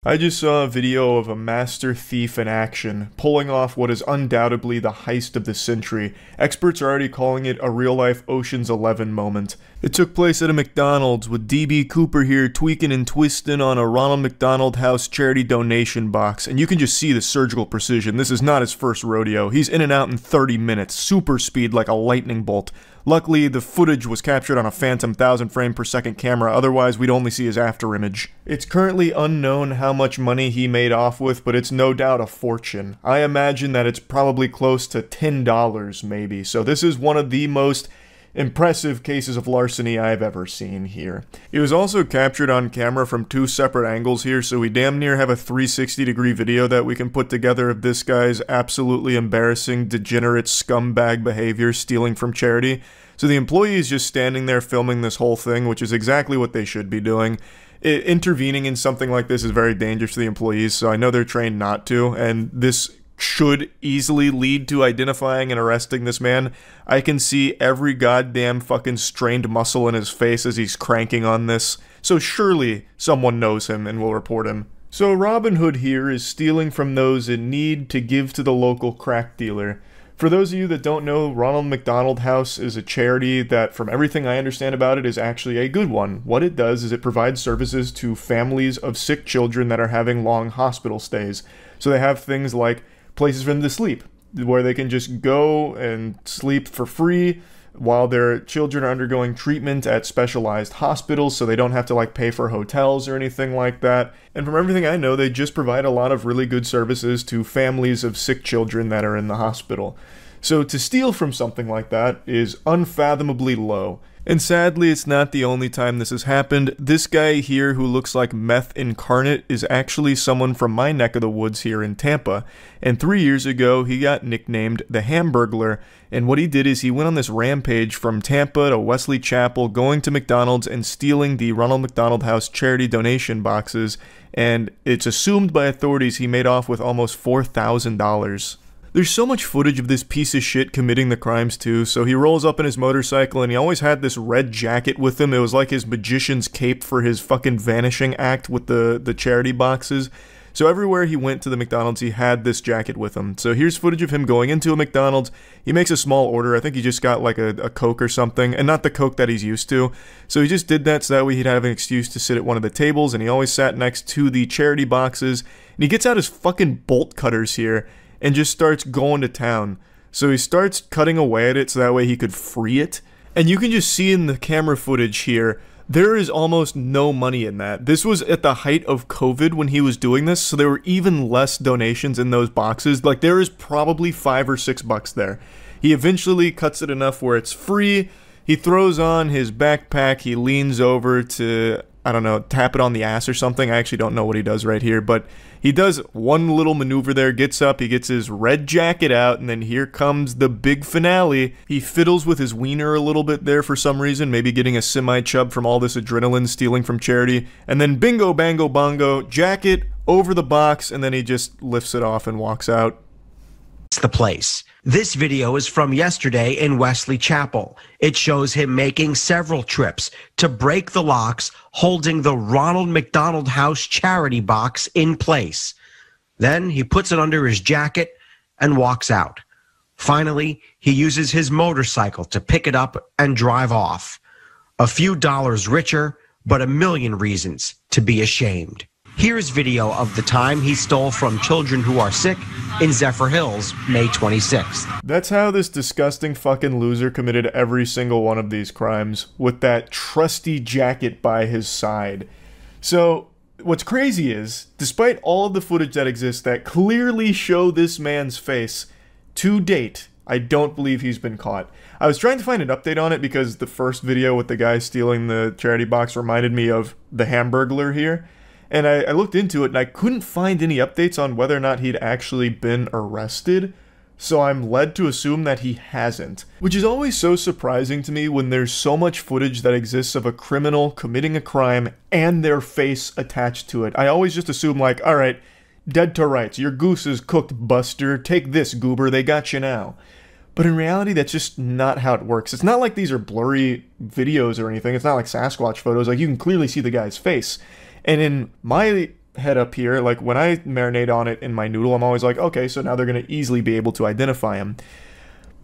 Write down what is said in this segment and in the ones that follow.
I just saw a video of a master thief in action, pulling off what is undoubtedly the heist of the century. Experts are already calling it a real-life Ocean's 11 moment. It took place at a McDonald's, with DB Cooper here tweaking and twisting on a Ronald McDonald House charity donation box, and you can just see the surgical precision. This is not his first rodeo. He's in and out in 30 minutes, super speed like a lightning bolt. Luckily, the footage was captured on a phantom 1000 frame per second camera, otherwise we'd only see his afterimage. It's currently unknown how much money he made off with, but it's no doubt a fortune. I imagine that it's probably close to $10 maybe, so this is one of the most impressive cases of larceny I've ever seen here. It was also captured on camera from two separate angles here, so we damn near have a 360-degree video that we can put together of this guy's absolutely embarrassing, degenerate scumbag behavior stealing from charity. So the employee is just standing there filming this whole thing, which is exactly what they should be doing. Intervening in something like this is very dangerous to the employees, so I know they're trained not to, and this should easily lead to identifying and arresting this man. I can see every goddamn fucking strained muscle in his face as he's cranking on this, so surely someone knows him and will report him. So Robin Hood here is stealing from those in need to give to the local crack dealer. For those of you that don't know, Ronald McDonald House is a charity that, from everything I understand about it, is actually a good one. What it does is it provides services to families of sick children that are having long hospital stays. So they have things like places for them to sleep, where they can just go and sleep for free while their children are undergoing treatment at specialized hospitals, so they don't have to like pay for hotels or anything like that. And from everything I know, they just provide a lot of really good services to families of sick children that are in the hospital. So to steal from something like that is unfathomably low. And sadly, it's not the only time this has happened. This guy here who looks like meth incarnate is actually someone from my neck of the woods here in Tampa. And 3 years ago, he got nicknamed the Hamburglar. And what he did is he went on this rampage from Tampa to Wesley Chapel, going to McDonald's and stealing the Ronald McDonald House charity donation boxes. And it's assumed by authorities he made off with almost $4,000. There's so much footage of this piece of shit committing the crimes too, so he rolls up in his motorcycle and he always had this red jacket with him. It was like his magician's cape for his fucking vanishing act with the charity boxes. So everywhere he went to the McDonald's, he had this jacket with him. So here's footage of him going into a McDonald's. He makes a small order. I think he just got like a Coke or something, and not the Coke that he's used to. So he just did that so that way he'd have an excuse to sit at one of the tables, and he always sat next to the charity boxes. And he gets out his fucking bolt cutters here and just starts going to town. So he starts cutting away at it so that way he could free it. And you can just see in the camera footage here, there is almost no money in that. This was at the height of COVID when he was doing this, so there were even less donations in those boxes. Like, there is probably $5 or $6 there. He eventually cuts it enough where it's free. He throws on his backpack, he leans over to, I don't know, tap it on the ass or something. I actually don't know what he does right here, but he does one little maneuver there, gets up, he gets his red jacket out, and then here comes the big finale. He fiddles with his wiener a little bit there for some reason, maybe getting a semi-chub from all this adrenaline stealing from charity, and then bingo, bango, bongo, jacket over the box, and then he just lifts it off and walks out. The place. This video is from yesterday in Wesley Chapel. It shows him making several trips to break the locks, holding the Ronald McDonald House charity box in place. Then he puts it under his jacket and walks out. Finally, he uses his motorcycle to pick it up and drive off. A few dollars richer, but a million reasons to be ashamed. Here's video of the time he stole from children who are sick in Zephyr Hills, May 26th. That's how this disgusting fucking loser committed every single one of these crimes, with that trusty jacket by his side. So, what's crazy is, despite all of the footage that exists that clearly show this man's face, to date, I don't believe he's been caught. I was trying to find an update on it because the first video with the guy stealing the charity box reminded me of the Hamburglar here. And I looked into it and I couldn't find any updates on whether or not he'd actually been arrested. So I'm led to assume that he hasn't. Which is always so surprising to me when there's so much footage that exists of a criminal committing a crime and their face attached to it. I always just assume like, alright, dead to rights, your goose is cooked, Buster, take this, goober, they got you now. But in reality, that's just not how it works. It's not like these are blurry videos or anything. It's not like Sasquatch photos. Like, you can clearly see the guy's face. And in my head up here. Like, when I marinate on it in my noodle, I'm always like, okay, so now they're going to easily be able to identify him.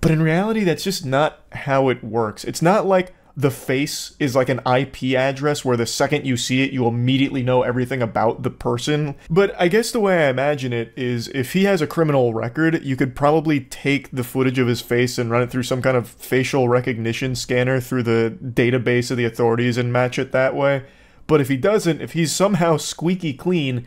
But in reality, that's just not how it works. It's not like the face is like an IP address where the second you see it, you immediately know everything about the person. But I guess the way I imagine it is if he has a criminal record, you could probably take the footage of his face and run it through some kind of facial recognition scanner through the database of the authorities and match it that way. But if he doesn't, if he's somehow squeaky clean,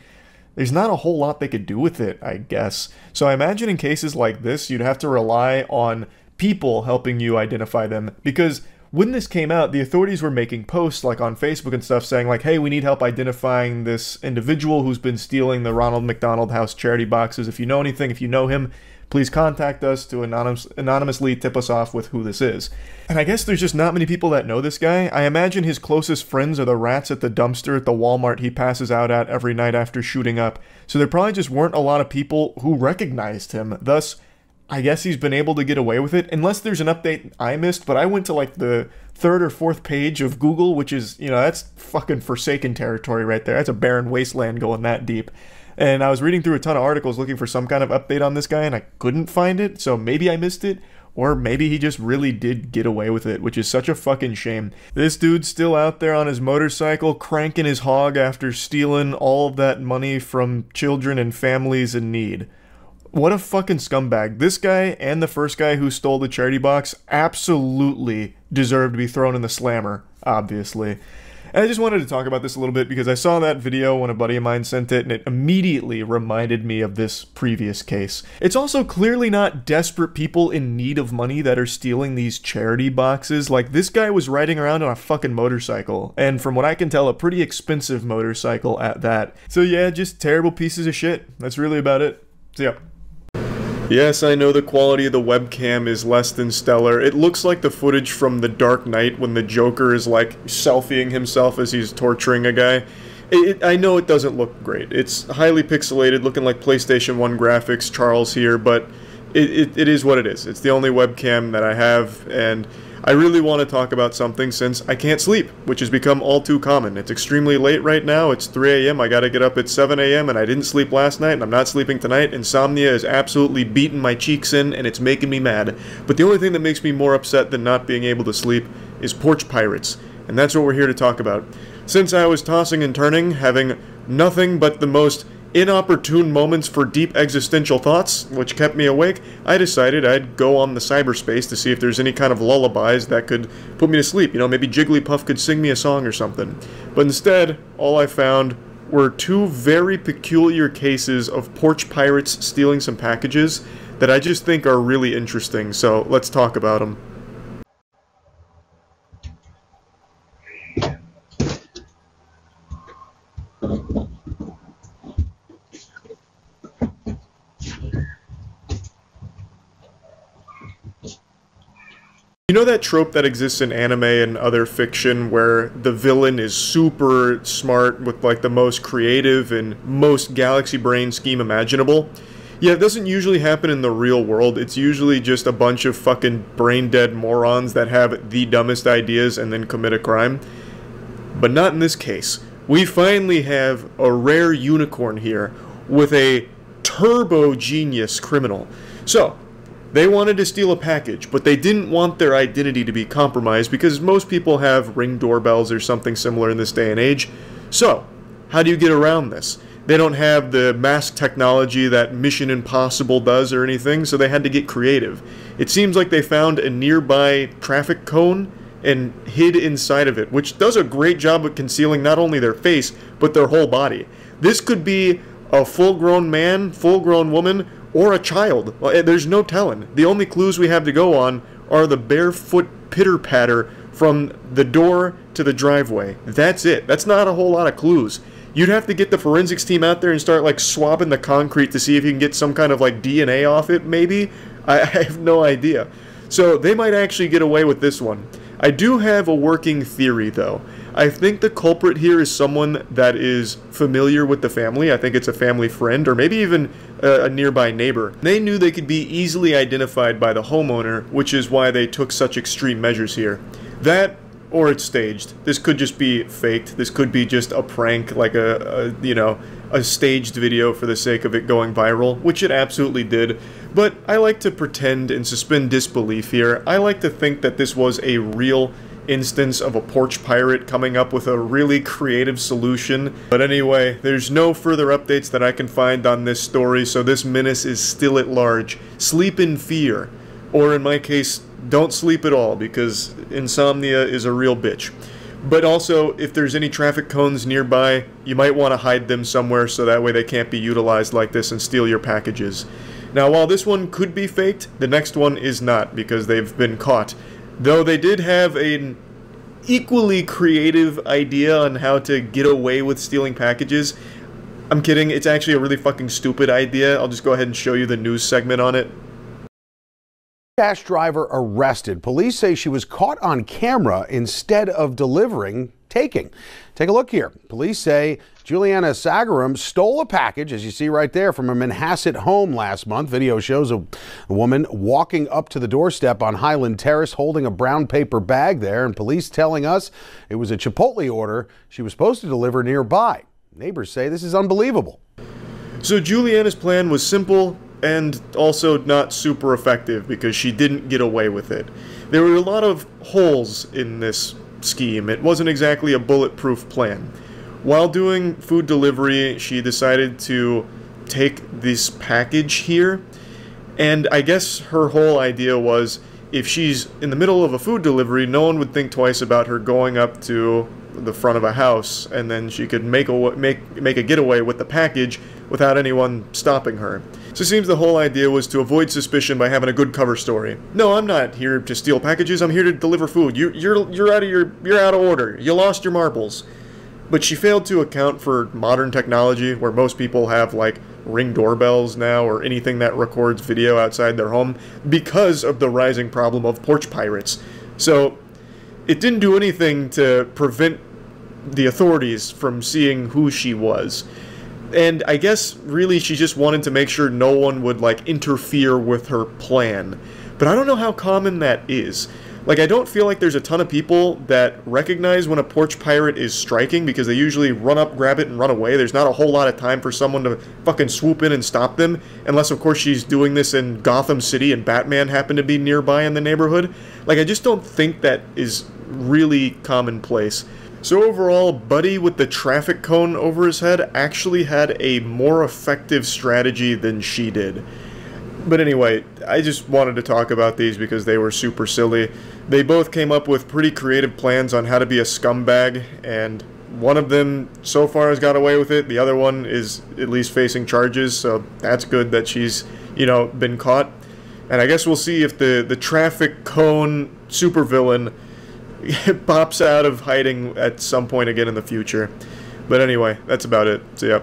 there's not a whole lot they could do with it, I guess. So I imagine in cases like this, you'd have to rely on people helping you identify them, because when this came out, the authorities were making posts like on Facebook and stuff saying like, hey, we need help identifying this individual who's been stealing the Ronald McDonald House charity boxes. If you know anything, if you know him, please contact us to anonymously tip us off with who this is. And I guess there's just not many people that know this guy. I imagine his closest friends are the rats at the dumpster at the Walmart he passes out at every night after shooting up. So there probably just weren't a lot of people who recognized him. Thus, I guess he's been able to get away with it, unless there's an update I missed, but I went to like the 3rd or 4th page of Google, which is, you know, that's fucking forsaken territory right there. That's a barren wasteland going that deep. And I was reading through a ton of articles looking for some kind of update on this guy, and I couldn't find it, so maybe I missed it, or maybe he just really did get away with it, which is such a fucking shame. This dude's still out there on his motorcycle, cranking his hog after stealing all of that money from children and families in need. What a fucking scumbag. This guy and the first guy who stole the charity box absolutely deserve to be thrown in the slammer, obviously. And I just wanted to talk about this a little bit because I saw that video when a buddy of mine sent it, and it immediately reminded me of this previous case. It's also clearly not desperate people in need of money that are stealing these charity boxes. Like, this guy was riding around on a fucking motorcycle, and from what I can tell, a pretty expensive motorcycle at that. So yeah, just terrible pieces of shit. That's really about it. So yeah. Yes, I know the quality of the webcam is less than stellar. It looks like the footage from The Dark Knight when the Joker is like selfieing himself as he's torturing a guy. I know it doesn't look great. It's highly pixelated, looking like PlayStation 1 graphics, Charles here, but it is what it is. It's the only webcam that I have, and I really want to talk about something since I can't sleep, which has become all too common. It's extremely late right now. It's 3 a.m. I gotta get up at 7 a.m. and I didn't sleep last night and I'm not sleeping tonight. Insomnia is absolutely beating my cheeks in and it's making me mad. But the only thing that makes me more upset than not being able to sleep is porch pirates. And that's what we're here to talk about. Since I was tossing and turning, having nothing but the most inopportune moments for deep existential thoughts, which kept me awake, I decided I'd go on the cyberspace to see if there's any kind of lullabies that could put me to sleep. You know, maybe Jigglypuff could sing me a song or something. But instead, all I found were 2 very peculiar cases of porch pirates stealing some packages that I just think are really interesting, so let's talk about them. You know that trope that exists in anime and other fiction where the villain is super smart with like the most creative and most galaxy brain scheme imaginable? Yeah, it doesn't usually happen in the real world. It's usually just a bunch of fucking brain-dead morons that have the dumbest ideas and then commit a crime. But not in this case. We finally have a rare unicorn here with a turbo genius criminal. So, they wanted to steal a package, but they didn't want their identity to be compromised because most people have Ring doorbells or something similar in this day and age. So, how do you get around this? They don't have the mask technology that Mission Impossible does or anything, so they had to get creative. It seems like they found a nearby traffic cone and hid inside of it, which does a great job of concealing not only their face, but their whole body. This could be a full-grown man, full-grown woman, or a child. There's no telling. The only clues we have to go on are the barefoot pitter-patter from the door to the driveway. That's it. That's not a whole lot of clues. You'd have to get the forensics team out there and start like swabbing the concrete to see if you can get some kind of like DNA off it, maybe? I have no idea. So they might actually get away with this one. I do have a working theory though. I think the culprit here is someone that is familiar with the family. I think it's a family friend or maybe even a nearby neighbor. They knew they could be easily identified by the homeowner, which is why they took such extreme measures here. That, or it's staged. This could just be faked. This could be just a prank, like a a staged video for the sake of it going viral, which it absolutely did. But I like to pretend and suspend disbelief here. I like to think that this was a real instance of a porch pirate coming up with a really creative solution. But anyway, there's no further updates that I can find on this story, so this menace is still at large. Sleep in fear. Or in my case, don't sleep at all, because insomnia is a real bitch. But also, if there's any traffic cones nearby, you might want to hide them somewhere so that way they can't be utilized like this and steal your packages. Now, while this one could be faked, the next one is not, because they've been caught. Though they did have an equally creative idea on how to get away with stealing packages. I'm kidding, it's actually a really fucking stupid idea. I'll just go ahead and show you the news segment on it. Dash driver arrested. Police say she was caught on camera instead of taking. Take a look here. Police say Juliana Sagaram stole a package, as you see right there, from a Manhasset home last month. Video shows a woman walking up to the doorstep on Highland Terrace holding a brown paper bag there, and police telling us it was a Chipotle order she was supposed to deliver nearby. Neighbors say this is unbelievable. So Juliana's plan was simple and also not super effective because she didn't get away with it. There were a lot of holes in this scheme. It wasn't exactly a bulletproof plan. While doing food delivery, she decided to take this package here, and I guess her whole idea was if she's in the middle of a food delivery, no one would think twice about her going up to the front of a house, and then she could make a getaway with the package without anyone stopping her. So it seems the whole idea was to avoid suspicion by having a good cover story. No, I'm not here to steal packages. I'm here to deliver food. You're out of order. You lost your marbles. But she failed to account for modern technology, where most people have like Ring doorbells now or anything that records video outside their home, because of the rising problem of porch pirates. So it didn't do anything to prevent the authorities from seeing who she was. And I guess really she just wanted to make sure no one would like interfere with her plan. But I don't know how common that is. Like, I don't feel like there's a ton of people that recognize when a porch pirate is striking, because they usually run up, grab it, and run away. There's not a whole lot of time for someone to fucking swoop in and stop them, unless of course she's doing this in Gotham City and Batman happened to be nearby in the neighborhood. Like, I just don't think that is really commonplace. So overall, Buddy with the traffic cone over his head actually had a more effective strategy than she did. But anyway, I just wanted to talk about these because they were super silly. They both came up with pretty creative plans on how to be a scumbag, and one of them so far has got away with it. The other one is at least facing charges, so that's good that she's, you know, been caught. And I guess we'll see if the traffic cone supervillain pops out of hiding at some point again in the future. But anyway, that's about it. So yeah.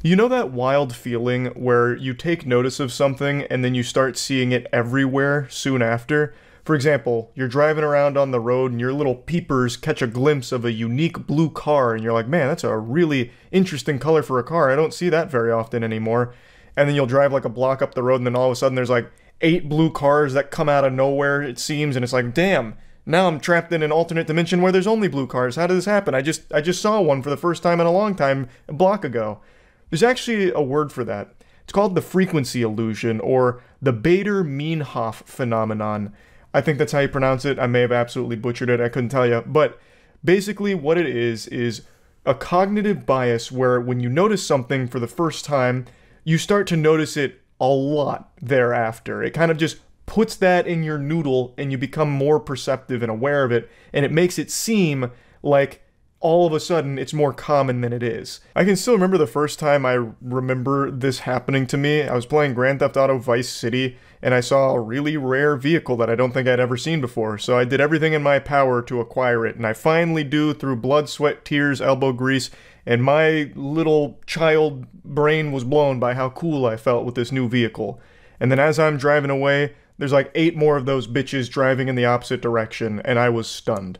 You know that wild feeling where you take notice of something and then you start seeing it everywhere soon after? For example, you're driving around on the road and your little peepers catch a glimpse of a unique blue car and you're like, man, that's a really interesting color for a car. I don't see that very often anymore. And then you'll drive like a block up the road and then all of a sudden there's like 8 blue cars that come out of nowhere, it seems, and it's like, damn, now I'm trapped in an alternate dimension where there's only blue cars. How did this happen? I just saw one for the first time in a long time a block ago. There's actually a word for that. It's called the frequency illusion, or the Bader-Meinhof phenomenon. I think that's how you pronounce it. I may have absolutely butchered it. I couldn't tell you. But basically what it is a cognitive bias where when you notice something for the first time, you start to notice it a lot thereafter. It kind of just puts that in your noodle and you become more perceptive and aware of it, and it makes it seem like all of a sudden it's more common than it is. I can still remember the first time I remember this happening to me. I was playing Grand Theft Auto Vice City and I saw a really rare vehicle that I don't think I'd ever seen before, so I did everything in my power to acquire it, and I finally do through blood, sweat, tears, elbow grease, and my little child brain was blown by how cool I felt with this new vehicle. And then as I'm driving away, there's like 8 more of those bitches driving in the opposite direction, and I was stunned.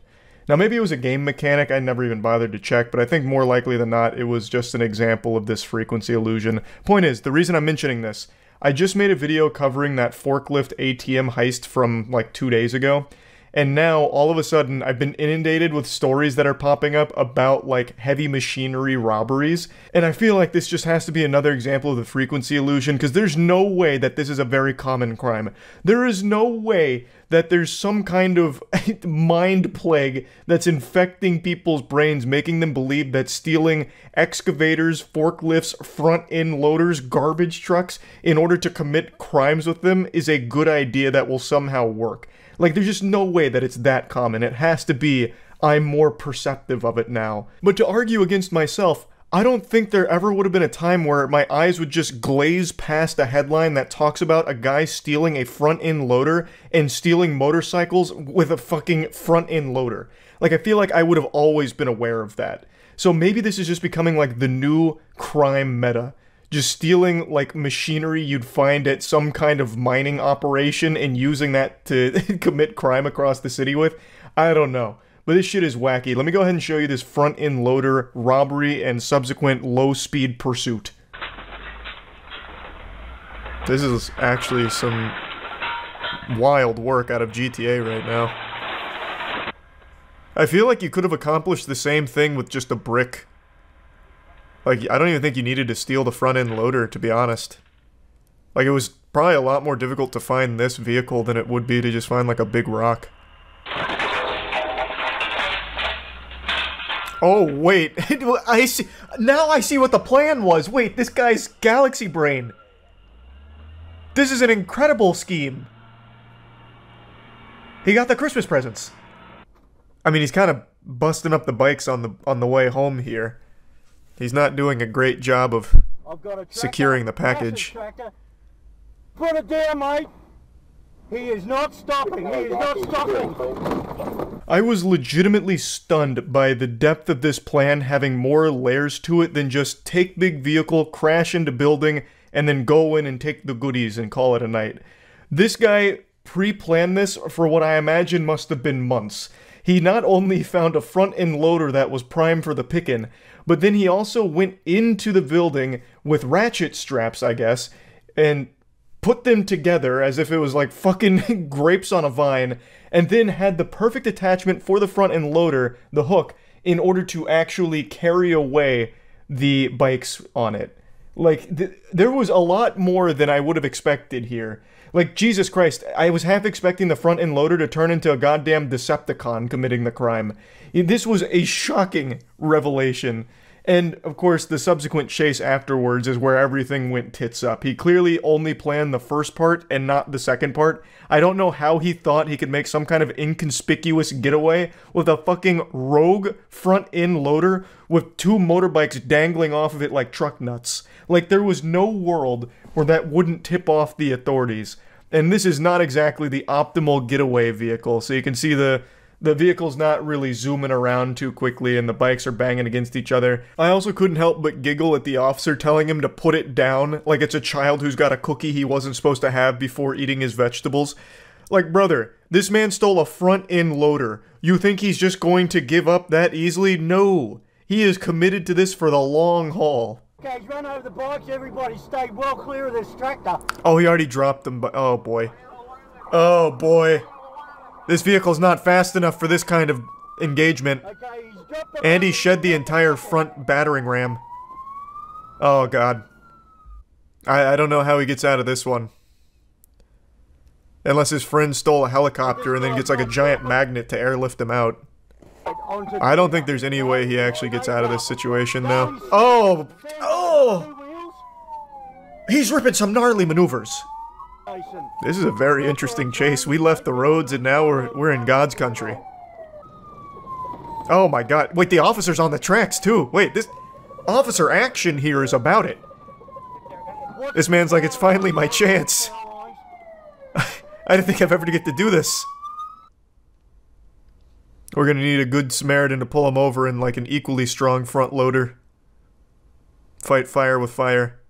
Now, maybe it was a game mechanic I never even bothered to check, but I think more likely than not, it was just an example of this frequency illusion. Point is, the reason I'm mentioning this, I just made a video covering that forklift ATM heist from like 2 days ago, and now all of a sudden I've been inundated with stories that are popping up about like heavy machinery robberies, and I feel like this just has to be another example of the frequency illusion, because there's no way that this is a very common crime. There is no way that there's some kind of mind plague that's infecting people's brains, making them believe that stealing excavators, forklifts, front-end loaders, garbage trucks in order to commit crimes with them is a good idea that will somehow work. Like, there's just no way that it's that common. It has to be, I'm more perceptive of it now. But to argue against myself, I don't think there ever would have been a time where my eyes would just glaze past a headline that talks about a guy stealing a front-end loader and stealing motorcycles with a fucking front-end loader. Like, I feel like I would have always been aware of that. So maybe this is just becoming like the new crime meta. Just stealing, like, machinery you'd find at some kind of mining operation and using that to commit crime across the city with. I don't know. But this shit is wacky. Let me go ahead and show you this front-end loader robbery and subsequent low-speed pursuit. This is actually some wild work out of GTA right now. I feel like you could have accomplished the same thing with just a brick. Like, I don't even think you needed to steal the front-end loader, to be honest. Like, it was probably a lot more difficult to find this vehicle than it would be to just find, like, a big rock. Oh, wait. I see. Now I see what the plan was. Wait, this guy's galaxy brain. This is an incredible scheme. He got the Christmas presents. I mean, he's kind of busting up the bikes on the way home here. He's not doing a great job of securing the package. Put it down, mate. He is not stopping. He is not stopping. I was legitimately stunned by the depth of this plan having more layers to it than just take big vehicle, crash into building, and then go in and take the goodies and call it a night. This guy pre-planned this for what I imagine must have been months. He not only found a front-end loader that was prime for the pickin', but then he also went into the building with ratchet straps, I guess, and put them together as if it was like fucking grapes on a vine, and then had the perfect attachment for the front-end loader, the hook, in order to actually carry away the bikes on it. Like, there was a lot more than I would have expected here. Like, Jesus Christ, I was half expecting the front-end loader to turn into a goddamn Decepticon committing the crime. This was a shocking revelation. And, of course, the subsequent chase afterwards is where everything went tits up. He clearly only planned the first part and not the second part. I don't know how he thought he could make some kind of inconspicuous getaway with a fucking rogue front-end loader with two motorbikes dangling off of it like truck nuts. Like, there was no world where that wouldn't tip off the authorities. And this is not exactly the optimal getaway vehicle, so you can see the vehicle's not really zooming around too quickly and the bikes are banging against each other. I also couldn't help but giggle at the officer telling him to put it down like it's a child who's got a cookie he wasn't supposed to have before eating his vegetables. Like, brother, this man stole a front-end loader. You think he's just going to give up that easily? No. He is committed to this for the long haul. Okay, he's run over the bikes. Everybody stay well clear of this tractor. Oh, he already dropped them, but oh boy. Oh boy. This vehicle's not fast enough for this kind of engagement. And he shed the entire front battering ram. Oh god. I don't know how he gets out of this one. Unless his friend stole a helicopter and then gets like a giant magnet to airlift him out. I don't think there's any way he actually gets out of this situation though. Oh! Oh! He's ripping some gnarly maneuvers. This is a very interesting chase. We left the roads and now we're in God's country. Oh my god. Wait, the officer's on the tracks too. Wait, this officer action here is about it. This man's like, it's finally my chance. I didn't think I'd ever get to do this. We're gonna need a good Samaritan to pull him over in like an equally strong front loader. Fight fire with fire.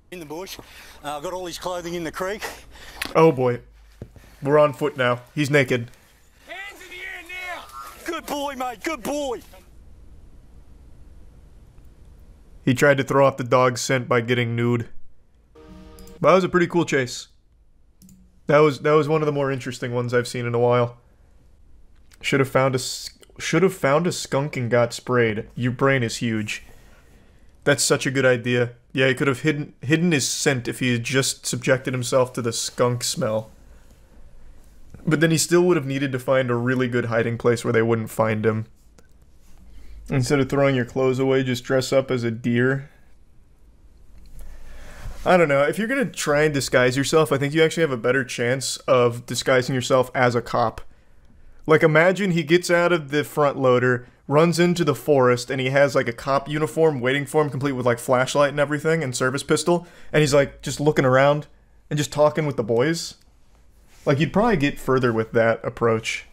In the bush. I've got all his clothing in the creek. Oh boy. We're on foot now. He's naked. Hands in the air now! Good boy, mate, good boy! He tried to throw off the dog's scent by getting nude. But that was a pretty cool chase. That was one of the more interesting ones I've seen in a while. Should have found a skunk and got sprayed. Your brain is huge. That's such a good idea. Yeah, he could have hidden his scent if he had just subjected himself to the skunk smell. But then he still would have needed to find a really good hiding place where they wouldn't find him. Instead of throwing your clothes away, just dress up as a deer. I don't know. If you're going to try and disguise yourself, I think you actually have a better chance of disguising yourself as a cop. Like, imagine he gets out of the front loader, runs into the forest, and he has, like, a cop uniform waiting for him, complete with, like, flashlight and everything, and service pistol, and he's, like, just looking around and just talking with the boys. Like, you'd probably get further with that approach.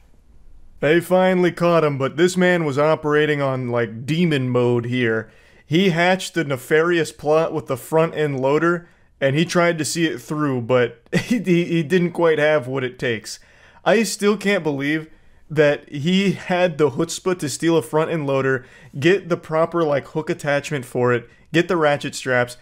They finally caught him, but this man was operating on, like, demon mode here. He hatched a nefarious plot with the front-end loader, and he tried to see it through, but he didn't quite have what it takes. I still can't believe that he had the chutzpah to steal a front-end loader, get the proper, like, hook attachment for it, get the ratchet straps,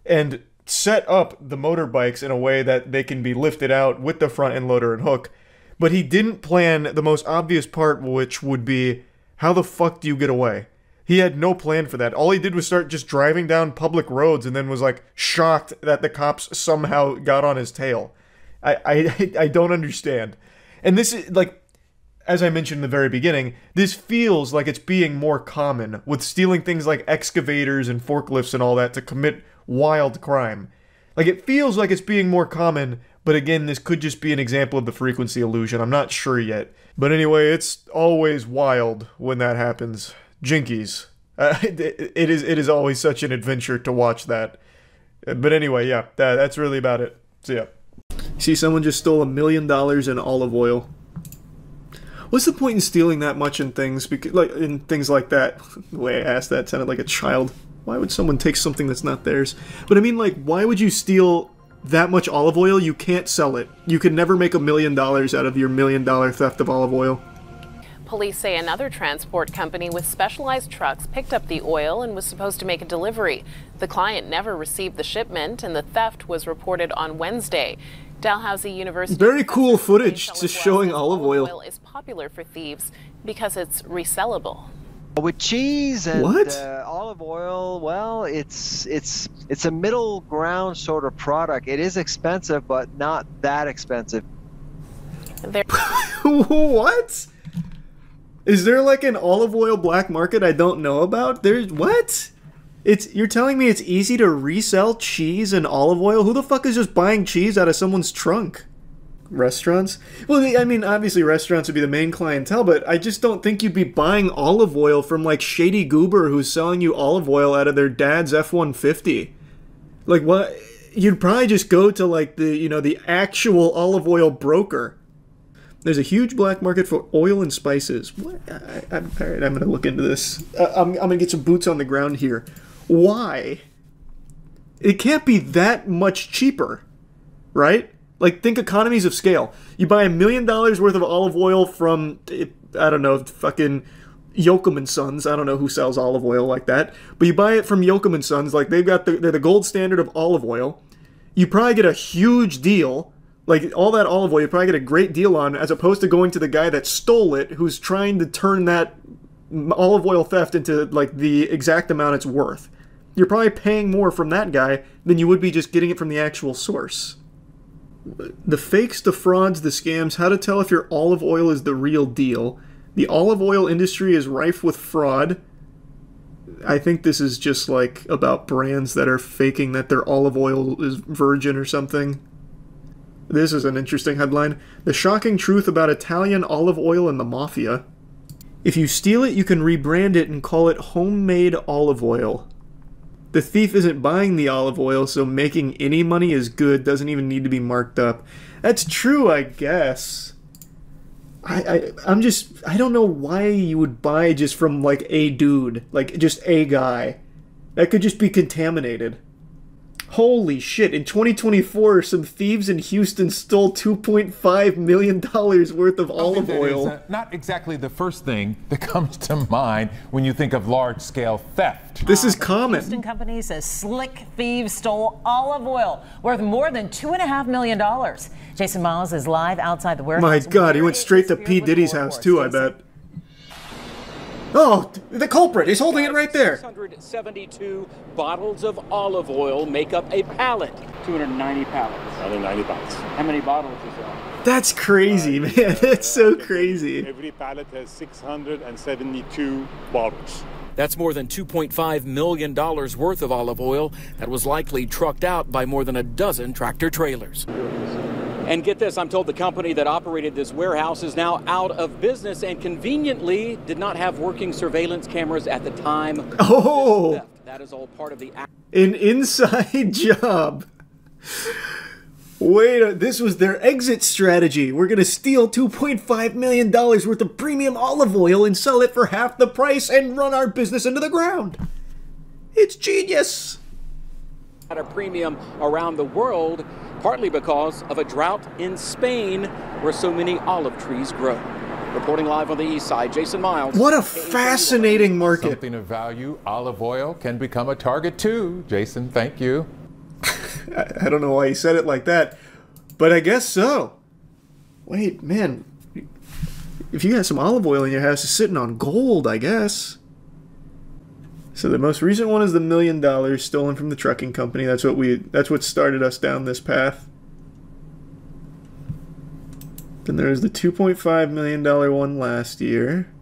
and set up the motorbikes in a way that they can be lifted out with the front-end loader and hook. But he didn't plan the most obvious part, which would be, how the fuck do you get away? He had no plan for that. All he did was start just driving down public roads and then was, like, shocked that the cops somehow got on his tail. I don't understand. And this is, like, as I mentioned in the very beginning, this feels like it's being more common, with stealing things like excavators and forklifts and all that to commit wild crime. Like, it feels like it's being more common, but again, this could just be an example of the frequency illusion. I'm not sure yet. But anyway, it's always wild when that happens. Jinkies. It is always such an adventure to watch that. But anyway, yeah, that's really about it. So yeah. See, someone just stole $1 million in olive oil. What's the point in stealing that much in things? Because, like, in things like that, the way I asked that sounded like a child. Why would someone take something that's not theirs? But I mean, like, why would you steal that much olive oil? You can't sell it. You could never make $1 million out of your $1 million theft of olive oil. Police say another transport company with specialized trucks picked up the oil and was supposed to make a delivery. The client never received the shipment, and the theft was reported on Wednesday. Dalhousie University. Very cool footage just showing olive oil. Oil is popular for thieves because it's resellable. With cheese and what? Olive oil, well, it's a middle ground sort of product. It is expensive, but not that expensive. What? Is there like an olive oil black market I don't know about? There's what? You're telling me it's easy to resell cheese and olive oil? Who the fuck is just buying cheese out of someone's trunk? Restaurants? Well, I mean, obviously restaurants would be the main clientele, but I just don't think you'd be buying olive oil from, like, Shady Goober who's selling you olive oil out of their dad's F-150. Like, what? You'd probably just go to, like, the actual olive oil broker. There's a huge black market for oil and spices. What? Alright, I'm gonna look into this. I'm gonna get some boots on the ground here. Why? It can't be that much cheaper, right? Like, think economies of scale. You buy $1 million worth of olive oil from, I don't know, fucking Yoakum & Sons. I don't know who sells olive oil like that. But you buy it from Yoakum & Sons. Like, they're the gold standard of olive oil. You probably get a huge deal. Like, all that olive oil, you probably get a great deal on, as opposed to going to the guy that stole it, who's trying to turn that olive oil theft into, like, the exact amount it's worth. You're probably paying more from that guy than you would be just getting it from the actual source. The fakes, the frauds, the scams, how to tell if your olive oil is the real deal. The olive oil industry is rife with fraud. I think this is just, like, about brands that are faking that their olive oil is virgin or something. This is an interesting headline. The shocking truth about Italian olive oil and the mafia. If you steal it, you can rebrand it and call it homemade olive oil. The thief isn't buying the olive oil, so making any money is good, doesn't even need to be marked up. That's true, I guess. I don't know why you would buy just from, like, a dude. Like, just a guy. That could just be contaminated. Holy shit, in 2024, some thieves in Houston stole $2.5 million worth of olive oil. Is, not exactly the first thing that comes to mind when you think of large-scale theft. This is common. Houston company says slick thieves stole olive oil worth more than $2.5 million. Jason Miles is live outside the warehouse. My God, he went straight to P. Diddy's house too, I bet. Oh, the culprit, he's holding it right there. 672 bottles of olive oil make up a pallet. 290 pallets. 290 pallets. How many bottles is that? That's crazy, man. That's so crazy. Every pallet has 672 bottles. That's more than $2.5 million worth of olive oil that was likely trucked out by more than a dozen tractor trailers. And get this, I'm told the company that operated this warehouse is now out of business and conveniently did not have working surveillance cameras at the time. Oh! That is all part of the... An inside job. Wait, this was their exit strategy. We're gonna steal $2.5 million worth of premium olive oil and sell it for half the price and run our business into the ground. It's genius. At a premium around the world, partly because of a drought in Spain where so many olive trees grow. Reporting live on the east side, Jason Miles. What a fascinating market. Something of value, olive oil, can become a target too. Jason, thank you. I don't know why he said it like that, but I guess so. Wait, man. If you got some olive oil in your house, it's sitting on gold, I guess. So the most recent one is the $1 million stolen from the trucking company. That's what started us down this path. Then there's the $2.5 million one last year.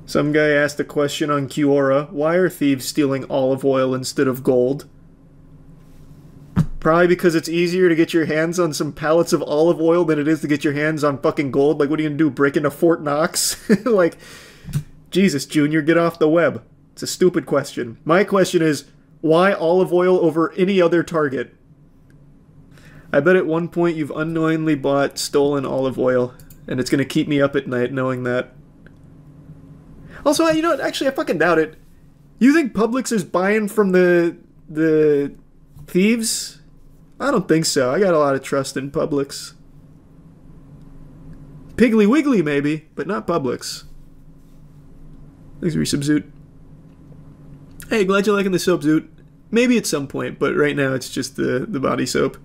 Some guy asked a question on Quora. Why are thieves stealing olive oil instead of gold? Probably because it's easier to get your hands on some pallets of olive oil than it is to get your hands on fucking gold. Like, what are you gonna do, break into Fort Knox? Like, Jesus, Junior, get off the web. It's a stupid question. My question is, why olive oil over any other target? I bet at one point you've unknowingly bought stolen olive oil, and it's gonna keep me up at night knowing that. Also, you know what? Actually, I fucking doubt it. You think Publix is buying from the thieves? I don't think so. I got a lot of trust in Publix. Piggly Wiggly, maybe, but not Publix. Thanks for your subzoot. Hey, glad you're liking the soap, Zoot. Maybe at some point, but right now it's just the body soap.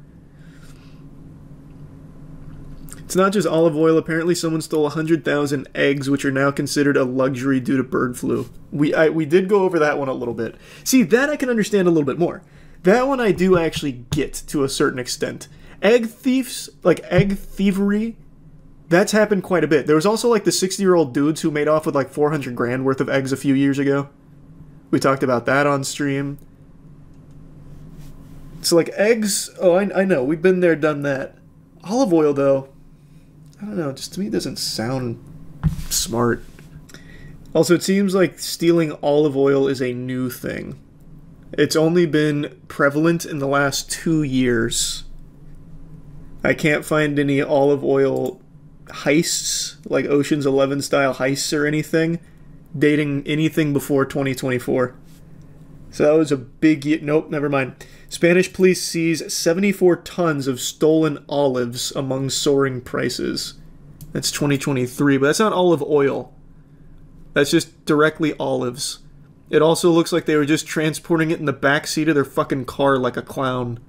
It's not just olive oil. Apparently someone stole 100,000 eggs, which are now considered a luxury due to bird flu. We did go over that one a little bit. See, that I can understand a little bit more. That one I do actually get to a certain extent. Egg thieves, like egg thievery, that's happened quite a bit. There was also like the 60-year-old dudes who made off with like 400 grand worth of eggs a few years ago. We talked about that on stream. So like eggs, oh, I know, we've been there, done that. Olive oil though, I don't know, just to me it doesn't sound smart. Also, it seems like stealing olive oil is a new thing. It's only been prevalent in the last 2 years. I can't find any olive oil heists, like Ocean's 11 style heists or anything, dating anything before 2024. So that was a big... Nope, never mind. Spanish police seize 74 tons of stolen olives among soaring prices. That's 2023, but that's not olive oil. That's just directly olives. It also looks like they were just transporting it in the backseat of their fucking car like a clown.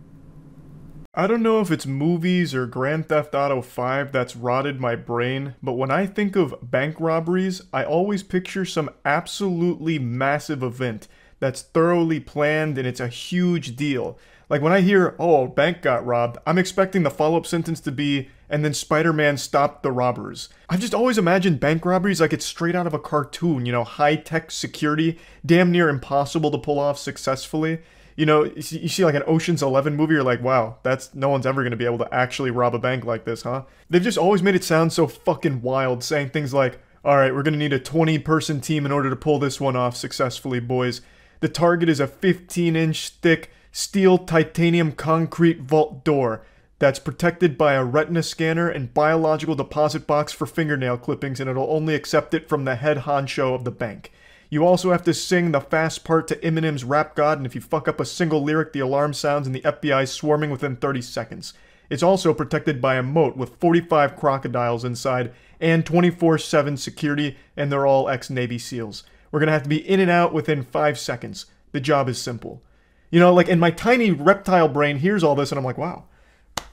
I don't know if it's movies or Grand Theft Auto 5 that's rotted my brain, but when I think of bank robberies, I always picture some absolutely massive event that's thoroughly planned and it's a huge deal. Like when I hear, oh, a bank got robbed, I'm expecting the follow-up sentence to be, and then Spider-Man stopped the robbers. I've just always imagined bank robberies like it's straight out of a cartoon, you know, high-tech security, damn near impossible to pull off successfully. You know, you see like an Ocean's 11 movie, you're like, wow, no one's ever going to be able to actually rob a bank like this, huh? They've just always made it sound so fucking wild, saying things like, alright, we're going to need a 20-person team in order to pull this one off successfully, boys. The target is a 15-inch thick steel titanium concrete vault door that's protected by a retina scanner and biological deposit box for fingernail clippings, and it'll only accept it from the head honcho of the bank. You also have to sing the fast part to Eminem's Rap God, and if you fuck up a single lyric, the alarm sounds and the FBI is swarming within 30 seconds. It's also protected by a moat with 45 crocodiles inside and 24/7 security, and they're all ex-Navy SEALs. We're gonna have to be in and out within 5 seconds. The job is simple. You know, like, and my tiny reptile brain hears all this and I'm like, wow.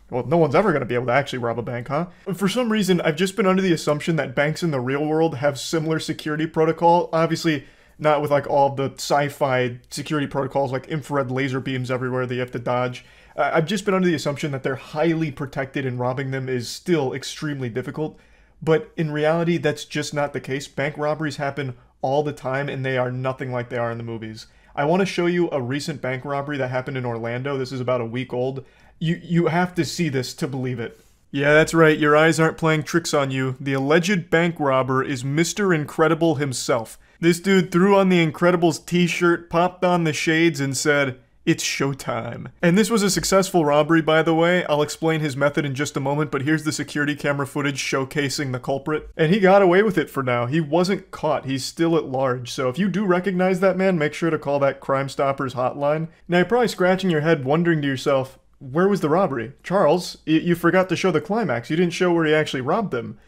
Well, no one's ever going to be able to actually rob a bank, huh? For some reason, I've just been under the assumption that banks in the real world have similar security protocol. Obviously, not with like all the sci-fi security protocols like infrared laser beams everywhere that you have to dodge. I've just been under the assumption that they're highly protected and robbing them is still extremely difficult. But in reality, that's just not the case. Bank robberies happen all the time and they are nothing like they are in the movies. I want to show you a recent bank robbery that happened in Orlando. This is about a week old. You have to see this to believe it. Yeah, that's right. Your eyes aren't playing tricks on you. The alleged bank robber is Mr. Incredible himself. This dude threw on the Incredibles t-shirt, popped on the shades, and said, "It's showtime." And this was a successful robbery, by the way. I'll explain his method in just a moment, but here's the security camera footage showcasing the culprit. And he got away with it for now. He wasn't caught. He's still at large. So if you do recognize that man, make sure to call that Crime Stoppers hotline. Now you're probably scratching your head wondering to yourself, where was the robbery? Charles, you forgot to show the climax. You didn't show where he actually robbed them.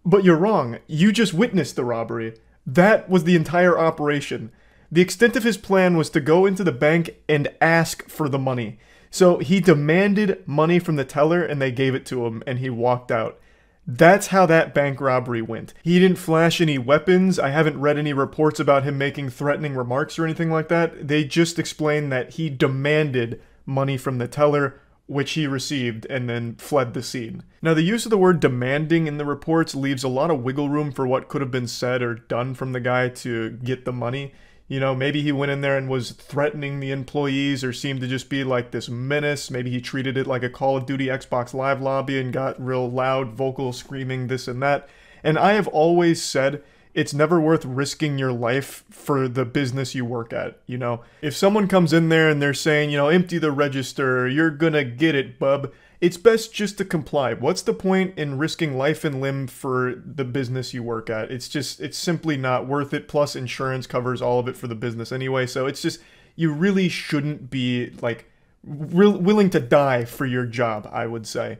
But you're wrong. You just witnessed the robbery. That was the entire operation. The extent of his plan was to go into the bank and ask for the money. So he demanded money from the teller and they gave it to him and he walked out. That's how that bank robbery went. He didn't flash any weapons. I haven't read any reports about him making threatening remarks or anything like that. They just explained that he demanded money from the teller, which he received, and then fled the scene. Now, the use of the word demanding in the reports leaves a lot of wiggle room for what could have been said or done from the guy to get the money. You know, maybe he went in there and was threatening the employees or seemed to just be like this menace. Maybe he treated it like a Call of Duty Xbox Live lobby and got real loud vocal screaming this and that. And I have always said it's never worth risking your life for the business you work at, you know? If someone comes in there and they're saying, you know, empty the register, you're gonna get it, bub, it's best just to comply. What's the point in risking life and limb for the business you work at? It's simply not worth it, plus insurance covers all of it for the business anyway, so it's just, you really shouldn't be, like, willing to die for your job, I would say.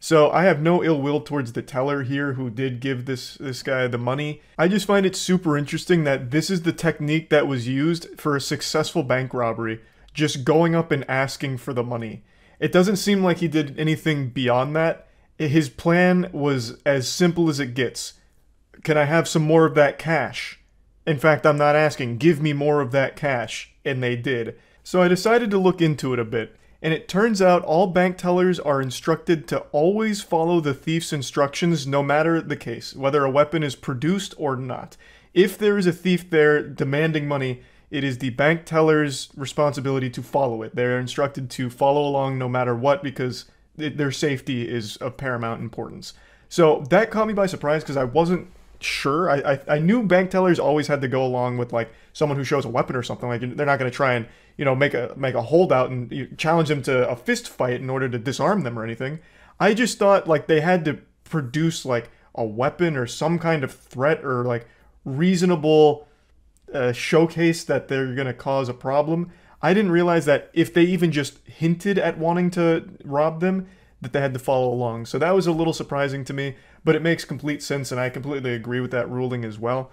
So I have no ill will towards the teller here who did give this guy the money. I just find it super interesting that this is the technique that was used for a successful bank robbery. Just going up and asking for the money. It doesn't seem like he did anything beyond that. His plan was as simple as it gets. Can I have some more of that cash? In fact, I'm not asking. Give me more of that cash. And they did. So I decided to look into it a bit. And it turns out all bank tellers are instructed to always follow the thief's instructions no matter the case, whether a weapon is produced or not. If there is a thief there demanding money, it is the bank teller's responsibility to follow it. They're instructed to follow along no matter what because their safety is of paramount importance. So that caught me by surprise because I wasn't sure. I knew bank tellers always had to go along with like someone who shows a weapon or something. Like they're not going to try and, you know, make a holdout and challenge them to a fist fight in order to disarm them or anything. I just thought like they had to produce like a weapon or some kind of threat or like reasonable showcase that they're going to cause a problem. I didn't realize that if they even just hinted at wanting to rob them, that they had to follow along. So that was a little surprising to me, but it makes complete sense and I completely agree with that ruling as well.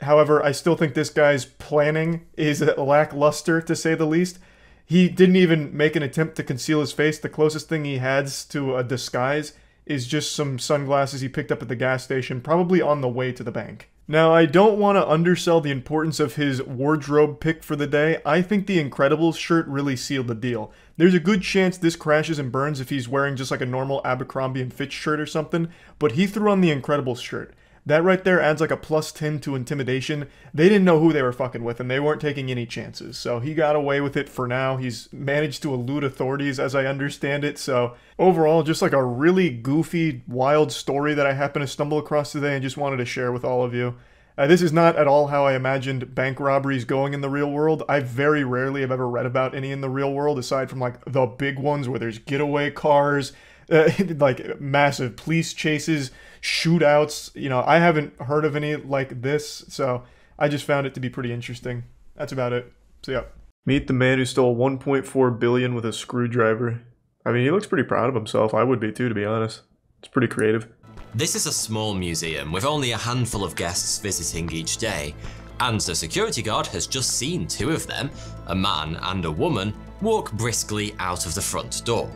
However, I still think this guy's planning is lackluster, to say the least. He didn't even make an attempt to conceal his face. The closest thing he has to a disguise is just some sunglasses he picked up at the gas station, probably on the way to the bank. Now, I don't want to undersell the importance of his wardrobe pick for the day. I think the Incredibles shirt really sealed the deal. There's a good chance this crashes and burns if he's wearing just like a normal Abercrombie & Fitch shirt or something, but he threw on the Incredibles shirt. That right there adds like a +10 to intimidation. They didn't know who they were fucking with and they weren't taking any chances. So he got away with it for now. He's managed to elude authorities as I understand it. So overall, just like a really goofy, wild story that I happened to stumble across today and just wanted to share with all of you. This is not at all how I imagined bank robberies going in the real world. I very rarely have ever read about any in the real world aside from like the big ones where there's getaway cars, like massive police chases, shootouts. You know, I haven't heard of any like this, so I just found it to be pretty interesting. That's about it. So yeah. Meet the man who stole $1.4 billion with a screwdriver. I mean, he looks pretty proud of himself. I would be too, to be honest. It's pretty creative. This is a small museum with only a handful of guests visiting each day, and the security guard has just seen two of them, a man and a woman, walk briskly out of the front door.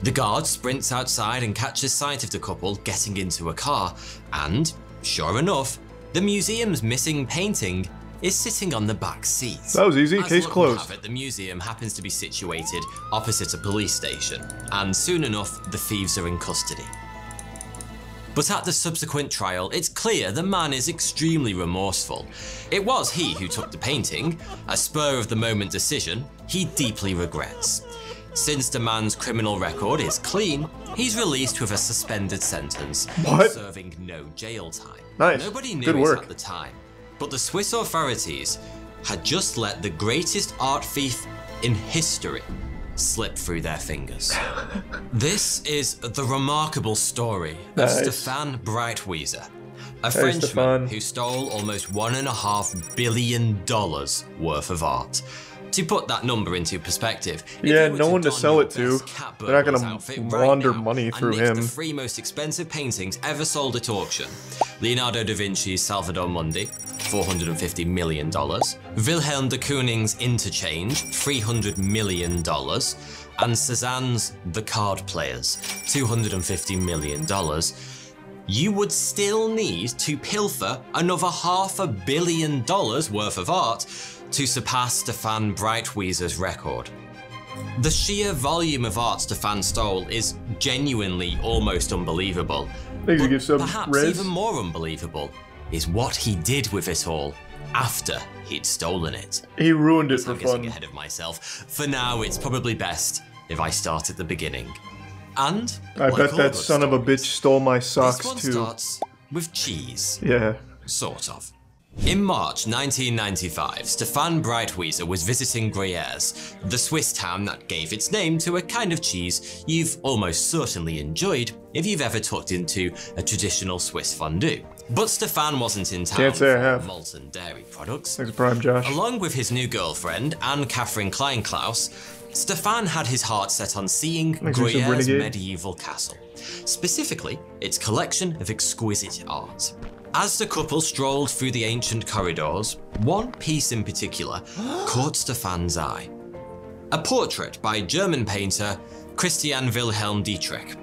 The guard sprints outside and catches sight of the couple getting into a car, and, sure enough, the museum's missing painting is sitting on the back seat. That was easy, As case luck closed. would have it, the museum happens to be situated opposite a police station, and soon enough the thieves are in custody. But at the subsequent trial, it's clear the man is extremely remorseful. It was he who took the painting, a spur-of-the-moment decision he deeply regrets. Since the man's criminal record is clean, he's released with a suspended sentence, serving no jail time. Nice. Nobody knew Good it work. at the time, but the Swiss authorities had just let the greatest art thief in history slip through their fingers. This is the remarkable story of Stefan Breitwieser, a Frenchman who stole almost $1.5 billion worth of art. To put that number into perspective, Yeah, no one to sell it to. They're not gonna launder money through him. The three most expensive paintings ever sold at auction: Leonardo da Vinci's Salvador Mundi, $450 million, Wilhelm de Kooning's Interchange, $300 million, and Cézanne's The Card Players, $250 million. You would still need to pilfer another $500 million worth of art to surpass Stefan Breitwieser's record. The sheer volume of art Stefan stole is genuinely almost unbelievable. Thanks to give some Perhaps res. even more unbelievable is what he did with it all after he'd stolen it. He ruined it for I'm getting fun. ahead of myself. For now, it's probably best if I start at the beginning. And I like bet all that good son of a bitch stole my this socks one too. starts with cheese. Yeah. Sort of. In March 1995, Stefan Breitwieser was visiting Gruyères, the Swiss town that gave its name to a kind of cheese you've almost certainly enjoyed if you've ever tucked into a traditional Swiss fondue. But Stefan wasn't in town Can't say I for have. molten dairy products. Thanks, Prime Josh. Along with his new girlfriend, Anne-Catherine Kleinklaus, Stefan had his heart set on seeing Thanks for some Gruyère's Renegade. medieval castle, specifically its collection of exquisite art. As the couple strolled through the ancient corridors, one piece in particular caught Stefan's eye. A portrait by German painter Christian Wilhelm Dietrich.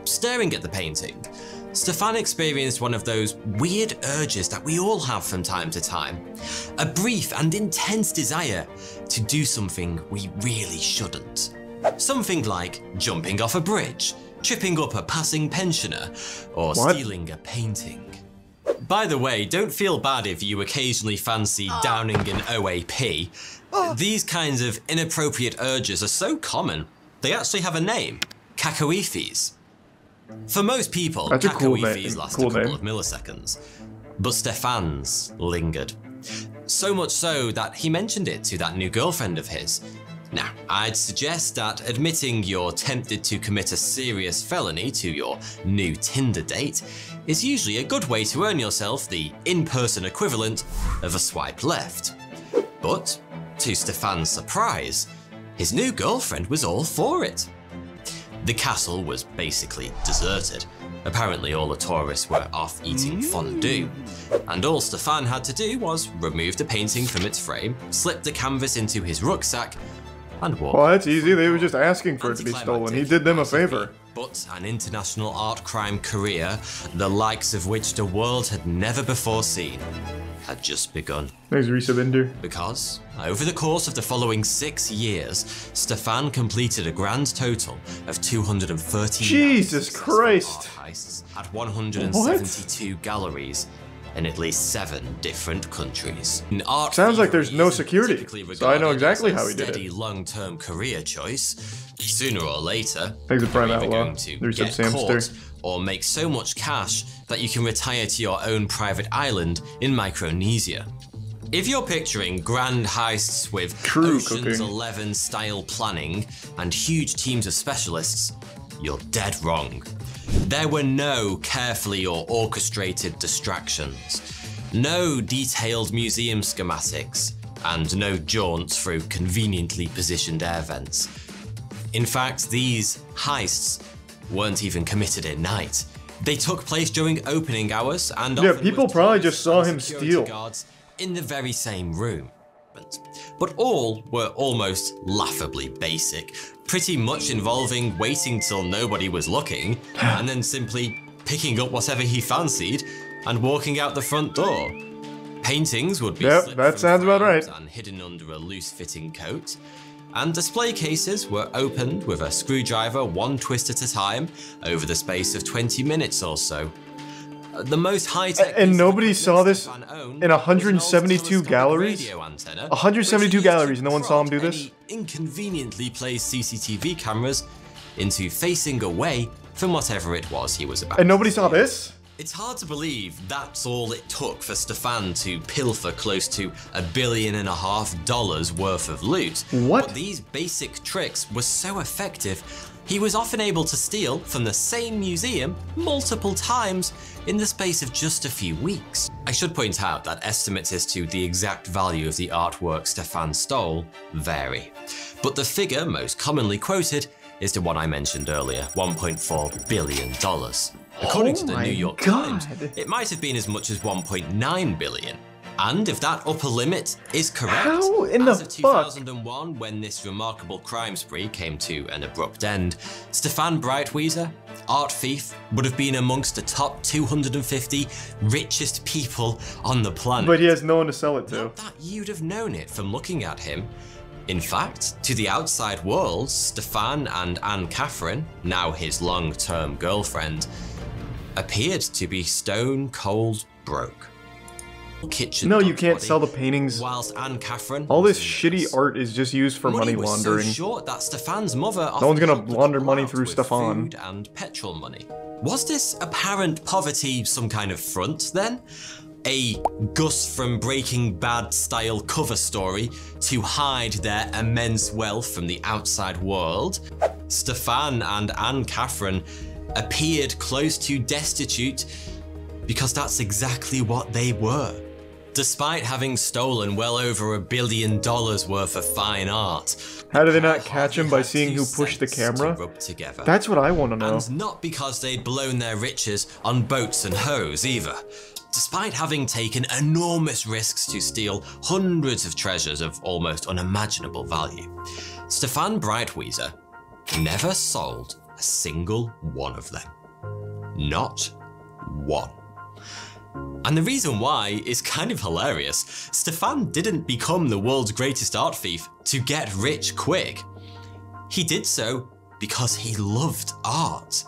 Staring at the painting, Stefan experienced one of those weird urges that we all have from time to time. A brief and intense desire to do something we really shouldn't. Something like jumping off a bridge, tripping up a passing pensioner, or stealing a painting. By the way, don't feel bad if you occasionally fancy downing an OAP. These kinds of inappropriate urges are so common, they actually have a name: cacoephes. For most people, That's a cool cacoephes name. last Cool a couple name. of milliseconds, but Stefan's lingered. So much so that he mentioned it to that new girlfriend of his. Now, I'd suggest that admitting you're tempted to commit a serious felony to your new Tinder date is usually a good way to earn yourself the in-person equivalent of a swipe left. But, to Stefan's surprise, his new girlfriend was all for it. The castle was basically deserted. Apparently all the tourists were off eating fondue, and all Stefan had to do was remove the painting from its frame, slip the canvas into his rucksack, and walk. Well, that's easy. They were just asking for it to be stolen. He did them a favor. But an international art crime career, the likes of which the world had never before seen, had just begun. Thanks, Risa Binder. Because, over the course of the following 6 years, Stefan completed a grand total of 230 Jesus Christ. heists at 172 galleries in at least 7 different countries. Art Sounds like there's no is security, typically so I know regarded exactly as a how he did steady it. long-term career choice. Sooner or later, Thanks to Prime you're either Outlaw. going to There's some get caught Samster. or make so much cash that you can retire to your own private island in Micronesia. If you're picturing grand heists with True Ocean's cooking. 11 style planning and huge teams of specialists, you're dead wrong. There were no carefully or orchestrated distractions. No detailed museum schematics, and no jaunts through conveniently positioned air vents. In fact, these heists weren't even committed at night. They took place during opening hours and yeah, people probably just saw him steal guards in the very same room. But all were almost laughably basic, pretty much involving waiting till nobody was looking and then simply picking up whatever he fancied and walking out the front door. Paintings would be that sounds about right. And hidden under a loose-fitting coat. And display cases were opened with a screwdriver one twist at a time over the space of 20 minutes or so. The most high-tech... And nobody saw this in 172 galleries? 172 galleries, no one saw him do this? Inconveniently placed CCTV cameras into facing away from whatever it was he was about. And nobody saw this? It's hard to believe that's all it took for Stefan to pilfer close to $1.5 billion worth of loot. What? But these basic tricks were so effective, he was often able to steal from the same museum multiple times in the space of just a few weeks. I should point out that estimates as to the exact value of the artwork Stefan stole vary. But the figure most commonly quoted is the one I mentioned earlier, $1.4 billion. According to the New York Times, it might have been as much as $1.9 billion. And if that upper limit is correct, how in the as of 2001, when this remarkable crime spree came to an abrupt end, Stefan Breitwieser, art thief, would have been amongst the top 250 richest people on the planet. But he has no one to sell it to. Not that you'd have known it from looking at him. In fact, to the outside world, Stefan and Anne Catherine, now his long-term girlfriend, appeared to be stone cold broke. Kitchen no, you can't sell the paintings. Whilst Anne Catherine, all this shitty art is just used for money laundering. So short that Stefan's mother no one's gonna launder money through Stefan. Food and petrol money. Was this apparent poverty some kind of front then? A Gus from Breaking Bad style cover story to hide their immense wealth from the outside world? Stefan and Anne Catherine appeared close to destitute because that's exactly what they were. Despite having stolen well over $1 billion worth of fine art. How did they not catch him by seeing who pushed the camera? That's what I want to know. And not because they'd blown their riches on boats and hoes either. Despite having taken enormous risks to steal hundreds of treasures of almost unimaginable value, Stefan Breitwieser never sold a single one of them. Not one. And the reason why is kind of hilarious. Stefan didn't become the world's greatest art thief to get rich quick. He did so because he loved art.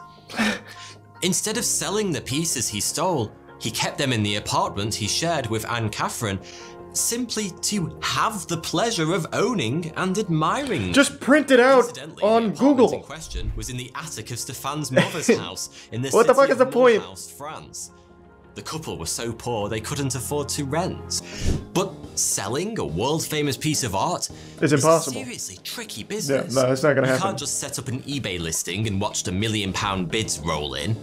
Instead of selling the pieces he stole, he kept them in the apartment he shared with Anne Catherine, simply to have the pleasure of owning and admiring them. Just print it out on Google. In question was in the attic of Stefan's mother's house in the what the fuck is the point? France. The couple were so poor they couldn't afford to rent. But selling a world-famous piece of art is impossible. A seriously tricky business. Yeah, no, it's not gonna happen. You can't just set up an eBay listing and watch the £1 million bids roll in.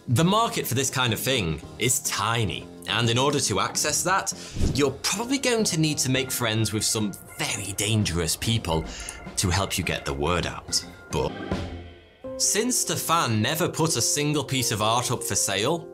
The market for this kind of thing is tiny, and in order to access that, you're probably going to need to make friends with some very dangerous people to help you get the word out. But since Stefan never put a single piece of art up for sale,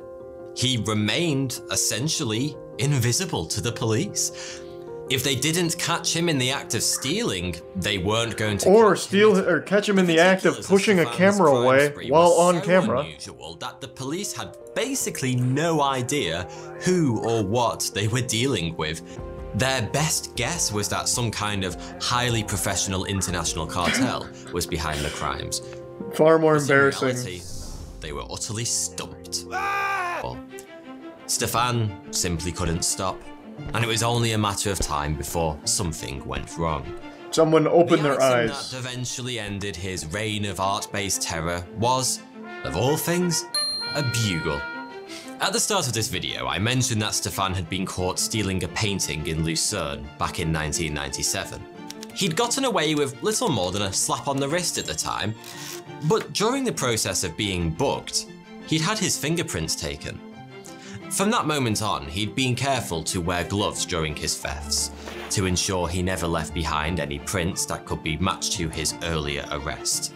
he remained essentially invisible to the police. If they didn't catch him in the act of stealing, they weren't going to catch him in the act of pushing a camera away while on camera. Unusual that the police had basically no idea who or what they were dealing with. Their best guess was that some kind of highly professional international cartel was behind the crimes. Far more embarrassing. In reality, they were utterly stumped. Stefan simply couldn't stop, and it was only a matter of time before something went wrong. Someone opened their eyes. The item that eventually ended his reign of art-based terror was, of all things, a bugle. At the start of this video, I mentioned that Stefan had been caught stealing a painting in Lucerne back in 1997. He'd gotten away with little more than a slap on the wrist at the time, but during the process of being booked, he'd had his fingerprints taken. From that moment on, he'd been careful to wear gloves during his thefts, to ensure he never left behind any prints that could be matched to his earlier arrest.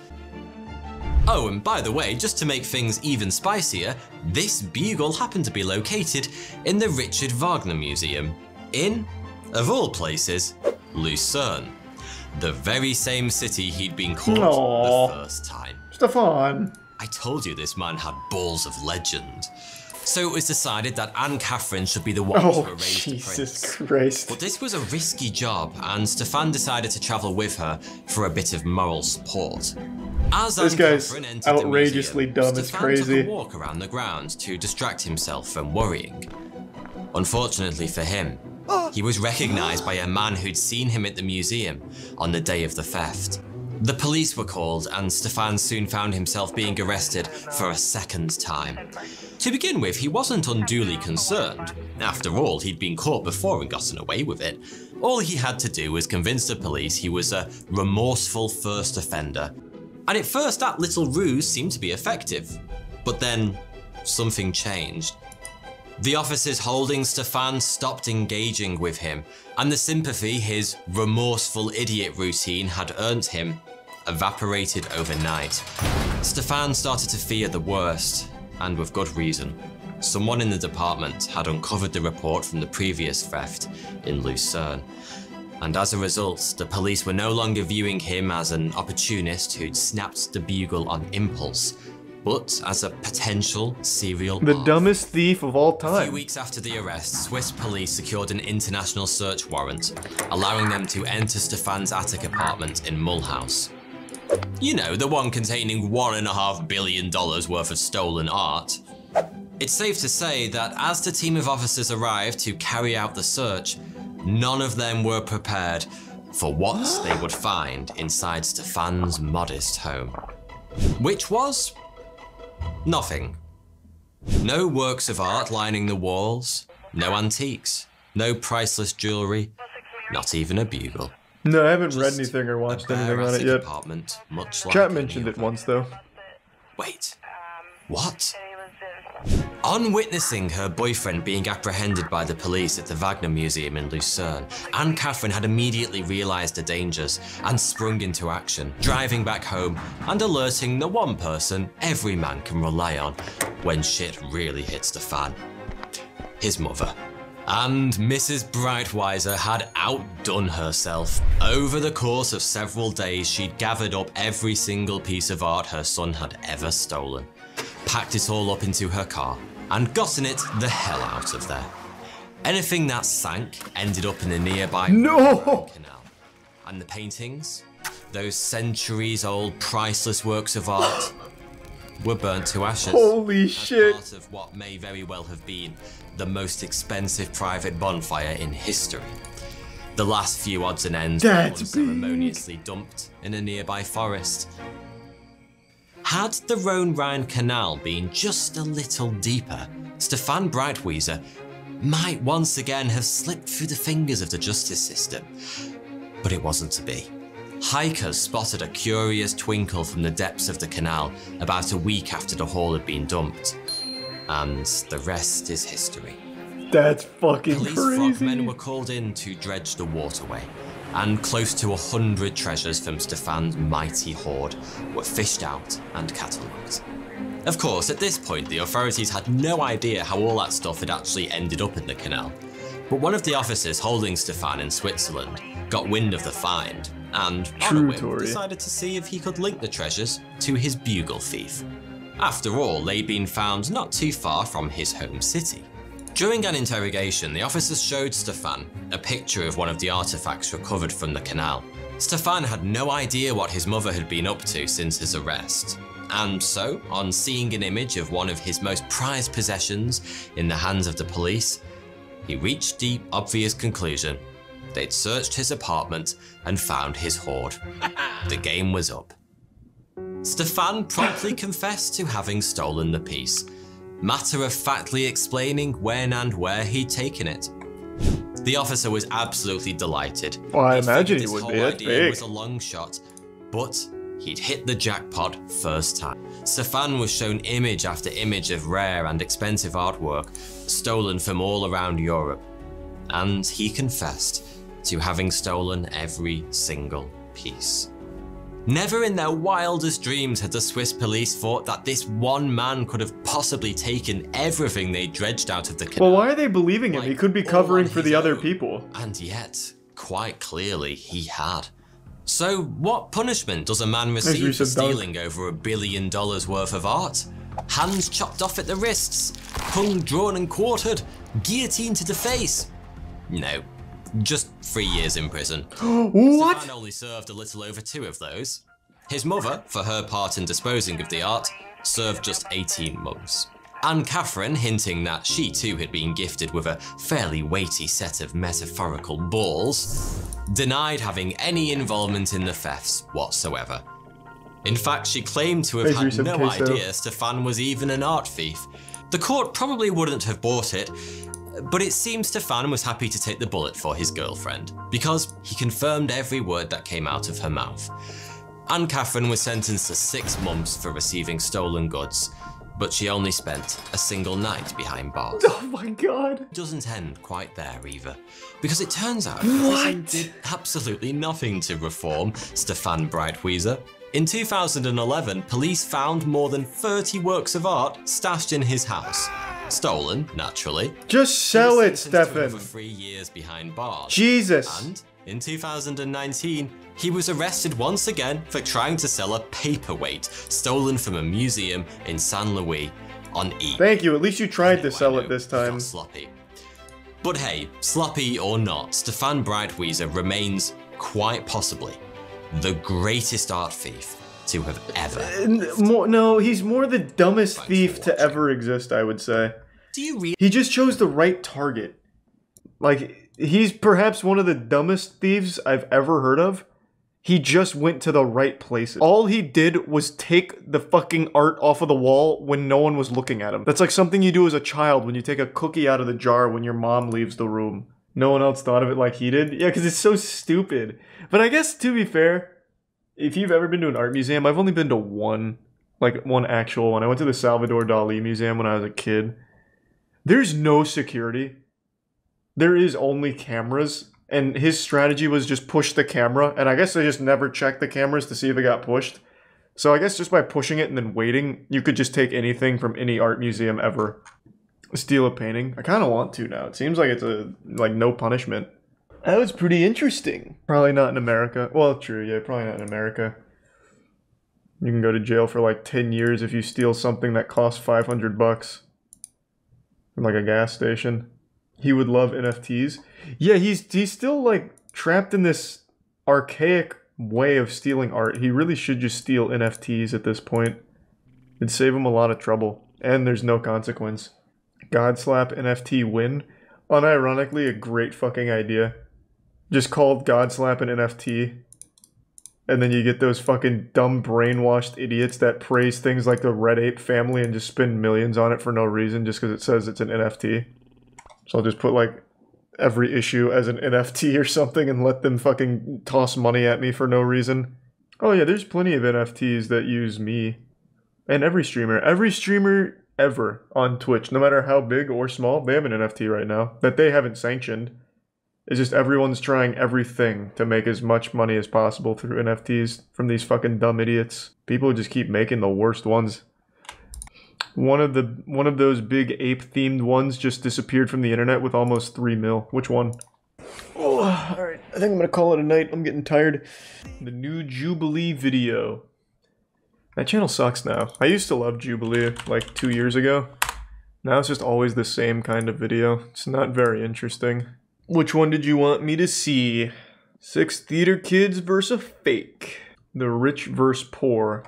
Oh, and by the way, just to make things even spicier, this bugle happened to be located in the Richard Wagner Museum in, of all places, Lucerne, the very same city he'd been caught the first time. Stefan! I told you this man had balls of legend. So it was decided that Anne Catherine should be the one to erase the prints. Jesus Christ. But this was a risky job, and Stefan decided to travel with her for a bit of moral support. As This Anne guy's Catherine entered outrageously the museum, dumb, it's Stefan crazy. took a walk around the grounds to distract himself from worrying. Unfortunately for him, he was recognized by a man who'd seen him at the museum on the day of the theft. The police were called, and Stefan soon found himself being arrested for a second time. To begin with, he wasn't unduly concerned. After all, he'd been caught before and gotten away with it. All he had to do was convince the police he was a remorseful first offender. And at first, that little ruse seemed to be effective. But then, something changed. The officers holding Stefan stopped engaging with him, and the sympathy his remorseful idiot routine had earned him evaporated overnight. Stefan started to fear the worst, and with good reason. Someone in the department had uncovered the report from the previous theft in Lucerne. And as a result, the police were no longer viewing him as an opportunist who'd snapped the bugle on impulse, but as a potential serial The dumbest thief of all A time. few weeks after the arrest, Swiss police secured an international search warrant, allowing them to enter Stefan's attic apartment in Mulhouse. You know, the one containing $1.5 billion worth of stolen art. It's safe to say that as the team of officers arrived to carry out the search, none of them were prepared for what they would find inside Stefan's modest home. Which was nothing. No works of art lining the walls, no antiques, no priceless jewelry, not even a bugle. No, I haven't read anything or watched anything on it yet. Apartment, much like Chat mentioned it once though. Wait, what? On witnessing her boyfriend being apprehended by the police at the Wagner Museum in Lucerne, Anne Catherine had immediately realised the dangers and sprung into action, driving back home and alerting the one person every man can rely on when shit really hits the fan: his mother. And Mrs. Breitweiser had outdone herself. Over the course of several days, she'd gathered up every single piece of art her son had ever stolen, packed it all up into her car, and gotten it the hell out of there. Anything that sank ended up in a nearby canal. And the paintings, those centuries-old priceless works of art, were burnt to ashes. Holy shit! Part of what may very well have been the most expensive private bonfire in history. The last few odds and ends were unceremoniously dumped in a nearby forest. Had the Rhone-Rhine Canal been just a little deeper, Stefan Breitweiser might once again have slipped through the fingers of the justice system. But it wasn't to be. Hikers spotted a curious twinkle from the depths of the canal about a week after the haul had been dumped. And the rest is history. That's fucking Police crazy. frogmen were called in to dredge the waterway, and close to 100 treasures from Stefan's mighty hoard were fished out and catalogued. Of course, at this point, the authorities had no idea how all that stuff had actually ended up in the canal. But one of the officers holding Stefan in Switzerland got wind of the find, and on a whim, decided to see if he could link the treasures to his bugle thief. After all, they'd been found not too far from his home city. During an interrogation, the officers showed Stefan a picture of one of the artifacts recovered from the canal. Stefan had no idea what his mother had been up to since his arrest. And so, on seeing an image of one of his most prized possessions in the hands of the police, he reached the obvious conclusion: they'd searched his apartment and found his hoard. The game was up. Stefan promptly confessed to having stolen the piece, matter-of-factly explaining when and where he'd taken it. The officer was absolutely delighted. Well, I He'd imagine figured he this would whole be. That's idea big. was a long shot, but he'd hit the jackpot first time. Stefan was shown image after image of rare and expensive artwork stolen from all around Europe, and he confessed to having stolen every single piece. Never in their wildest dreams had the Swiss police thought that this one man could have possibly taken everything they dredged out of the canal. Well, why are they believing him? He could be covering for the other people. And yet, quite clearly, he had. So, what punishment does a man receive for stealing over $1 billion worth of art? Hands chopped off at the wrists, tongue drawn and quartered, guillotine to the face? No. Just 3 years in prison. What? Stefan only served a little over 2 of those. His mother, for her part in disposing of the art, served just 18 months. And Catherine, hinting that she too had been gifted with a fairly weighty set of metaphorical balls, denied having any involvement in the thefts whatsoever. In fact, she claimed to have had no idea Stefan was even an art thief. The court probably wouldn't have bought it, but it seems Stefan was happy to take the bullet for his girlfriend, because he confirmed every word that came out of her mouth. Anne Catherine was sentenced to 6 months for receiving stolen goods, but she only spent a single night behind bars. Oh my god. It doesn't end quite there either, because it turns out prison did absolutely nothing to reform Stefan Breitwieser. In 2011, police found more than 30 works of art stashed in his house. Stolen, naturally. Just sell it, Stefan. Over 3 years behind bars. Jesus. And in 2019, he was arrested once again for trying to sell a paperweight stolen from a museum in San Luis on eBay. Thank you, at least you tried to sell it this time. Sloppy. But hey, sloppy or not, Stefan Breitwieser remains quite possibly the greatest art thief to have ever. No, he's more the dumbest thief to ever exist, I would say. Do you really? He just chose the right target. Like, he's perhaps one of the dumbest thieves I've ever heard of. He just went to the right places. All he did was take the fucking art off of the wall when no one was looking at him. That's like something you do as a child when you take a cookie out of the jar when your mom leaves the room. No one else thought of it like he did? Yeah, because it's so stupid. But I guess, to be fair, if you've ever been to an art museum, I've only been to one actual one. I went to the Salvador Dali Museum when I was a kid. There's no security. There is only cameras. And his strategy was just push the camera. And I guess they just never checked the cameras to see if it got pushed. So I guess just by pushing it and then waiting, you could just take anything from any art museum ever. Steal a painting. I kind of want to now. It seems like it's no punishment. That was pretty interesting. Probably not in America. Well, true, yeah, probably not in America. You can go to jail for like 10 years if you steal something that costs $500 from like a gas station. He would love NFTs. Yeah, he's still like trapped in this archaic way of stealing art. He really should just steal NFTs at this point. It'd save him a lot of trouble. And there's no consequence. Godslap NFT win. Unironically, a great fucking idea. Just called Godslap an NFT. And then you get those fucking dumb brainwashed idiots that praise things like the Red Ape family and just spend millions on it for no reason just because it says it's an NFT. So I'll just put like every issue as an NFT or something and let them fucking toss money at me for no reason. Oh yeah, there's plenty of NFTs that use me. And every streamer ever on Twitch, no matter how big or small, they have an NFT right now that they haven't sanctioned. It's just everyone's trying everything to make as much money as possible through NFTs from these fucking dumb idiots. People just keep making the worst ones. One of those big ape-themed ones just disappeared from the internet with almost 3 mil. Which one? Oh, alright. I think I'm gonna call it a night. I'm getting tired. The new Jubilee video. That channel sucks now. I used to love Jubilee like 2 years ago. Now it's just always the same kind of video. It's not very interesting. Which one did you want me to see? 6 theater kids versus a fake. The rich versus poor.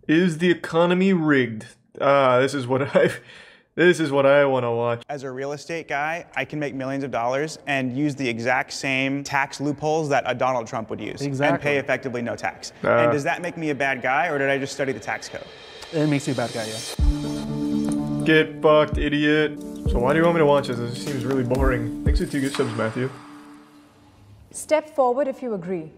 Is the economy rigged? This is what I want to watch. As a real estate guy, I can make millions of dollars and use the exact same tax loopholes that a Donald Trump would use and pay effectively no tax. And does that make me a bad guy, or did I just study the tax code? It makes you a bad guy, yeah. Get fucked, idiot. So why do you want me to watch this? This seems really boring. Thanks for 2 good subs, Matthew. Step forward if you agree.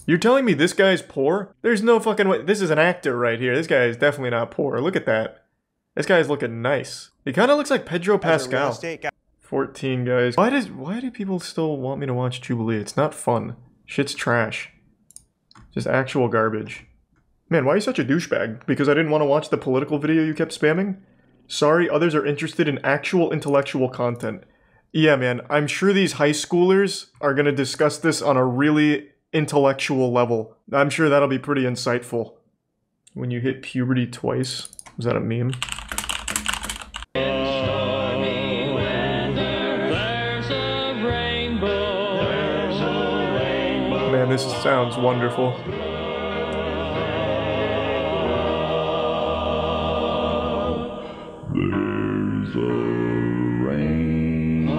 You're telling me this guy's poor? There's no fucking way. This is an actor right here. This guy is definitely not poor. Look at that. This guy's looking nice. He kind of looks like Pedro Pascal. 14 guys. Why do people still want me to watch Jubilee? It's not fun. Shit's trash. Just actual garbage. Man, why are you such a douchebag? Because I didn't want to watch the political video you kept spamming? Sorry, others are interested in actual intellectual content. Yeah, man, I'm sure these high schoolers are gonna discuss this on a really intellectual level. I'm sure that'll be pretty insightful. When you hit puberty twice. Was that a meme? Man, this sounds wonderful. There's a rainbow.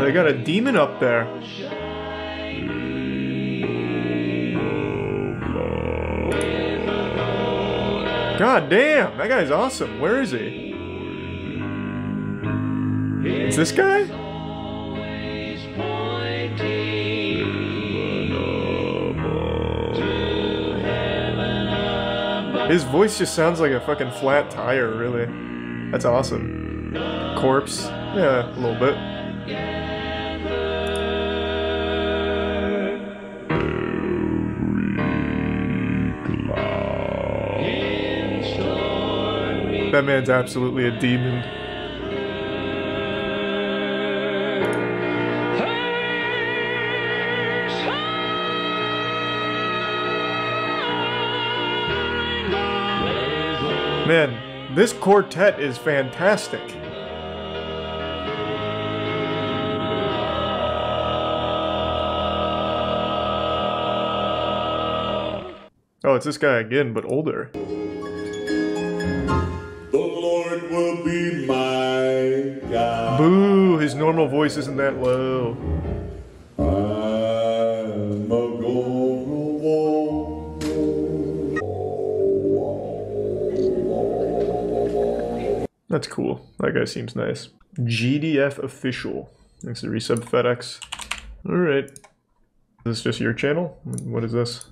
They got a demon up there. God damn, that guy's awesome. Where is he? Is this guy? His voice just sounds like a fucking flat tire, really. That's awesome. Corpse? Yeah, a little bit. That man's absolutely a demon. Man, this quartet is fantastic. Oh, it's this guy again, but older. Will be my God. Boo! His normal voice isn't that low. I'm a That's cool. That guy seems nice. GDF official. Thanks to resub FedEx. Alright. Is this just your channel? What is this?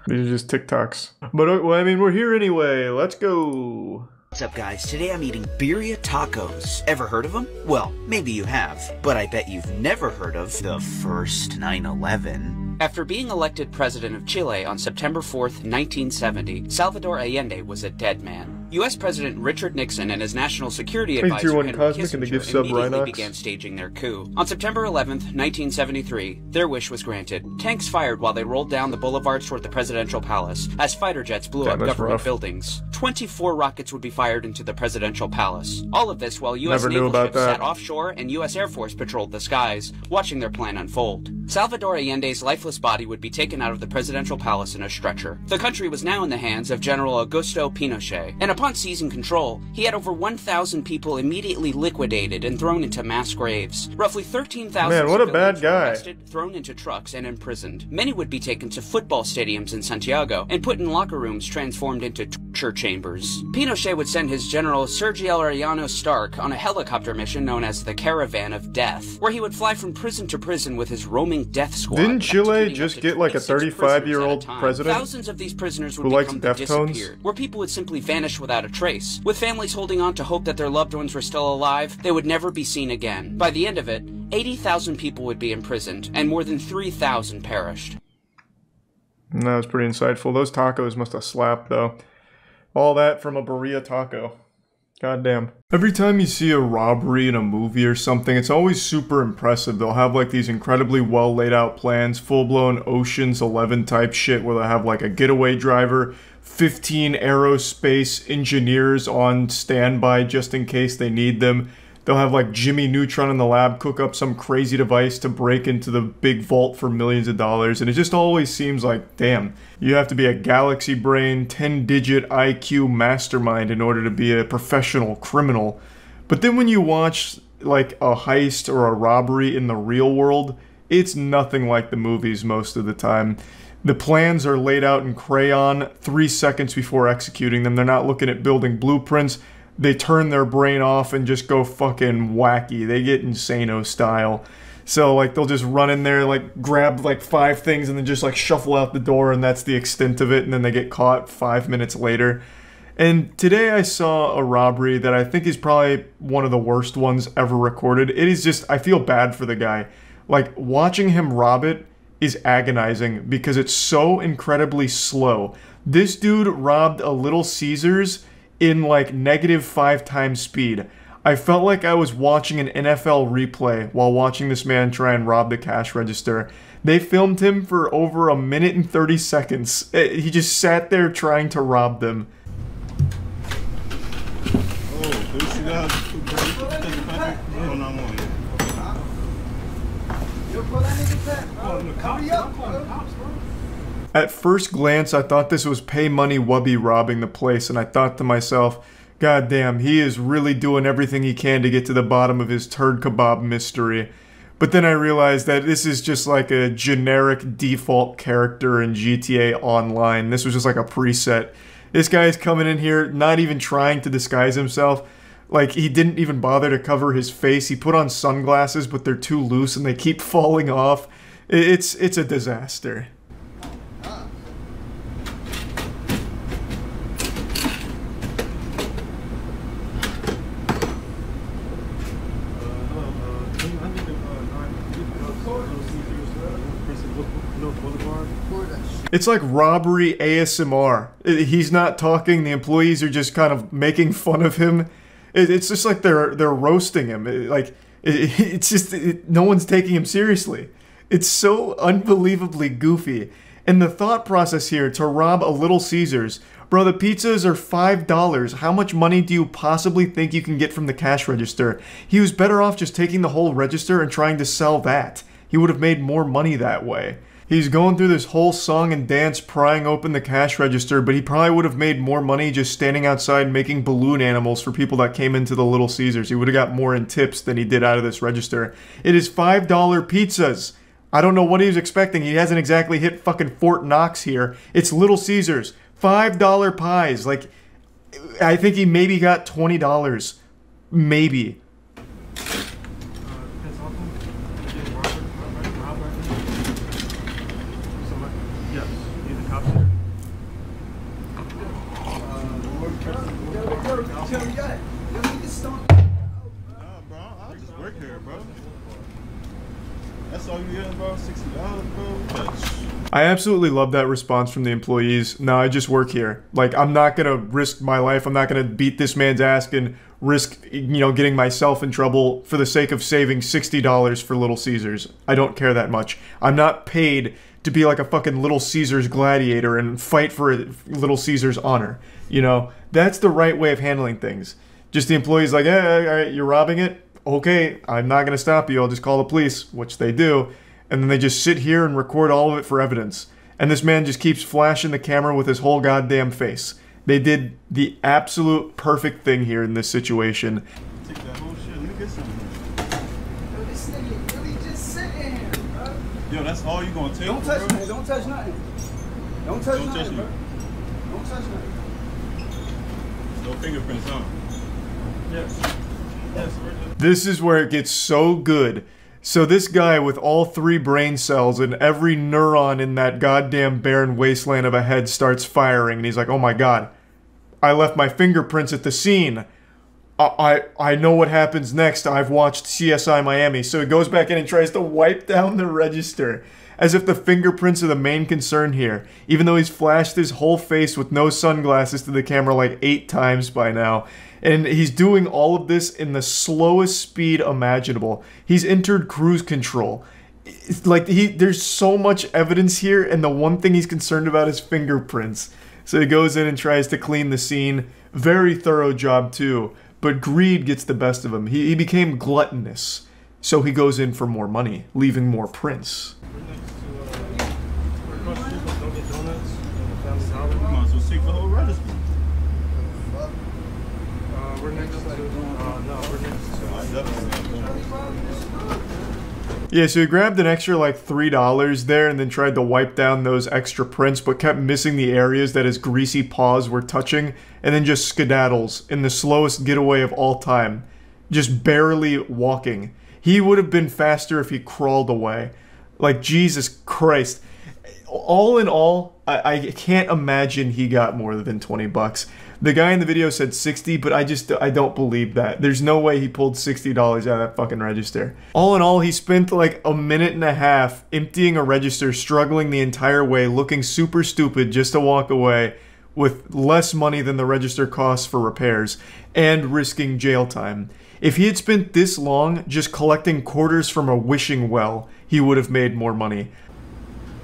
These are just TikToks. But, well, I mean, we're here anyway. Let's go. What's up, guys? Today I'm eating birria tacos. Ever heard of them? Well, maybe you have, but I bet you've never heard of the first 9/11. After being elected president of Chile on September 4th, 1970, Salvador Allende was a dead man. U.S. President Richard Nixon and his national security advisor Henry Kissinger immediately began staging their coup. On September 11th, 1973, their wish was granted. Tanks fired while they rolled down the boulevards toward the presidential palace as fighter jets blew up government buildings. 24 rockets would be fired into the presidential palace. All of this while U.S. naval ships sat offshore and U.S. Air Force patrolled the skies, watching their plan unfold. Salvador Allende's lifeless body would be taken out of the presidential palace in a stretcher. The country was now in the hands of General Augusto Pinochet, and upon seizing control, he had over 1,000 people immediately liquidated and thrown into mass graves. Roughly 13,000 Man, what a bad guy. arrested, thrown into trucks, and imprisoned. Many would be taken to football stadiums in Santiago and put in locker rooms transformed into torture chambers. Pinochet would send his general Sergio Arellano Stark on a helicopter mission known as the Caravan of Death, where he would fly from prison to prison with his roaming death squad. Didn't Chile just get like a 35-year-old president? Thousands of these prisoners would who likes become Deftones? disappeared, where people would simply vanish without a trace. With families holding on to hope that their loved ones were still alive, they would never be seen again. By the end of it, 80,000 people would be imprisoned, and more than 3,000 perished. That was pretty insightful. Those tacos must have slapped, though. All that from a birria taco. Goddamn. Every time you see a robbery in a movie or something, it's always super impressive. They'll have like these incredibly well laid out plans, full-blown Ocean's 11 type shit where they'll have like a getaway driver, 15 aerospace engineers on standby just in case they need them. They'll have like Jimmy Neutron in the lab cook up some crazy device to break into the big vault for millions of dollars. And it just always seems like, damn, you have to be a galaxy brain, 10-digit IQ mastermind in order to be a professional criminal. But then when you watch like a heist or a robbery in the real world, it's nothing like the movies most of the time. The plans are laid out in crayon 3 seconds before executing them. They're not looking at building blueprints. They turn their brain off and just go fucking wacky. They get Insano style. So like they'll just run in there, like grab like 5 things and then just like shuffle out the door, and that's the extent of it, and then they get caught 5 minutes later. And today I saw a robbery that I think is probably one of the worst ones ever recorded. It is just, I feel bad for the guy. Like, watching him rob it is agonizing because it's so incredibly slow. This dude robbed a Little Caesars in like -5 times speed. I felt like I was watching an NFL replay while watching this man try and rob the cash register. They filmed him for over 1 minute and 30 seconds. He just sat there trying to rob them. At first glance, I thought this was Pay Money Wubby robbing the place, and I thought to myself, God damn, he is really doing everything he can to get to the bottom of his turd kebab mystery. But then I realized that this is just like a generic default character in GTA Online. This was just like a preset. This guy's coming in here not even trying to disguise himself. Like, he didn't even bother to cover his face. He put on sunglasses, but they're too loose and they keep falling off. It's a disaster. It's like Robbery ASMR. He's not talking, the employees are just kind of making fun of him. It's just like they're roasting him. It's just no one's taking him seriously. It's so unbelievably goofy. And the thought process here to rob a Little Caesars, bro, the pizzas are $5. How much money do you possibly think you can get from the cash register? He was better off just taking the whole register and trying to sell that. He would have made more money that way. He's going through this whole song and dance prying open the cash register, but he probably would have made more money just standing outside making balloon animals for people that came into the Little Caesars. He would have got more in tips than he did out of this register. It is $5 pizzas. I don't know what he was expecting. He hasn't exactly hit fucking Fort Knox here. It's Little Caesars. $5 pies. Like, I think he maybe got $20. Maybe. I absolutely love that response from the employees. No, I just work here. Like, I'm not gonna risk my life. I'm not gonna beat this man's ass and risk, you know, getting myself in trouble for the sake of saving $60 for Little Caesars. I don't care that much. I'm not paid to be like a fucking Little Caesars gladiator and fight for Little Caesars honor. You know, that's the right way of handling things. Just the employees like, hey, all right, you're robbing it? Okay, I'm not gonna stop you. I'll just call the police, which they do. And then they just sit here and record all of it for evidence. And this man just keeps flashing the camera with his whole goddamn face. They did the absolute perfect thing here in this situation. Take that whole shit. Let me get some. Yo, this nigga really just sitting here, bro. Yo, that's all you gonna take? Don't touch me. Don't touch nothing. Don't touch Don't nothing, touch bro. me. Don't touch nothing. No fingerprints on. Yes. Yes. This is where it gets so good. So this guy with all 3 brain cells and every neuron in that goddamn barren wasteland of a head starts firing, and he's like, oh my god, I left my fingerprints at the scene. I know what happens next. I've watched CSI Miami. So he goes back in and tries to wipe down the register, as if the fingerprints are the main concern here, even though he's flashed his whole face with no sunglasses to the camera like 8 times by now. And he's doing all of this in the slowest speed imaginable. He's entered cruise control. It's like, there's so much evidence here, and the one thing he's concerned about is fingerprints. So he goes in and tries to clean the scene. Very thorough job too, but greed gets the best of him. He became gluttonous. So he goes in for more money, leaving more prints. Yeah, so he grabbed an extra like $3 there and then tried to wipe down those extra prints, but kept missing the areas that his greasy paws were touching, and then just skedaddles in the slowest getaway of all time, just barely walking. He would have been faster if he crawled away. Like, Jesus Christ. All in all, I can't imagine he got more than 20 bucks. The guy in the video said 60, but I don't believe that. There's no way he pulled $60 out of that fucking register. All in all, he spent like a minute and a half emptying a register, struggling the entire way, looking super stupid just to walk away with less money than the register costs for repairs, and risking jail time. If he had spent this long just collecting quarters from a wishing well, he would have made more money.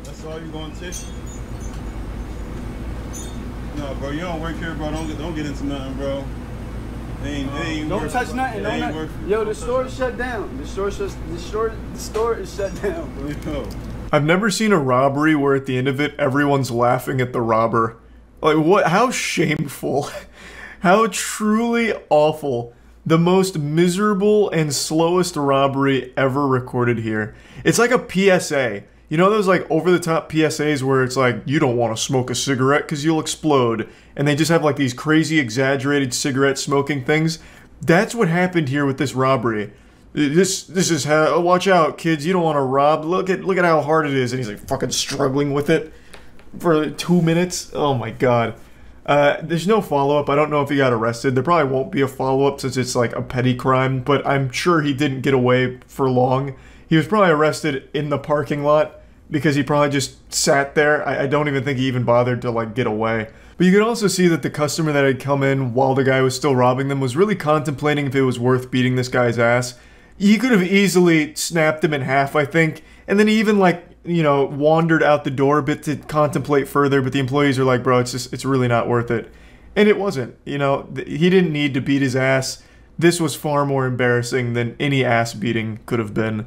That's all you gonna take? No, bro, you don't work here, bro. Don't get into nothing, bro. They ain't Don't worth touch it. nothing. They ain't Don't worth it. Yo, the store is shut down. The store is shut down, bro. Yo. I've never seen a robbery where at the end of it, everyone's laughing at the robber. Like, what? How shameful. How truly awful. The most miserable and slowest robbery ever recorded here. It's like a PSA. You know those like over-the-top PSAs where it's like, you don't want to smoke a cigarette because you'll explode. And they just have like these crazy exaggerated cigarette smoking things. That's what happened here with this robbery. This is how, watch out kids, you don't want to rob. Look at how hard it is. And he's like fucking struggling with it for 2 minutes. Oh my god. There's no follow-up. I don't know if he got arrested. There probably won't be a follow-up since it's like a petty crime, but I'm sure he didn't get away for long. He was probably arrested in the parking lot because he probably just sat there. I don't even think he even bothered to like get away. But you could also see that the customer that had come in while the guy was still robbing them was really contemplating if it was worth beating this guy's ass. He could have easily snapped him in half, I think, and then he even like, you know, wandered out the door a bit to contemplate further, but the employees are like, bro, it's really not worth it. And it wasn't, you know, he didn't need to beat his ass. This was far more embarrassing than any ass beating could have been.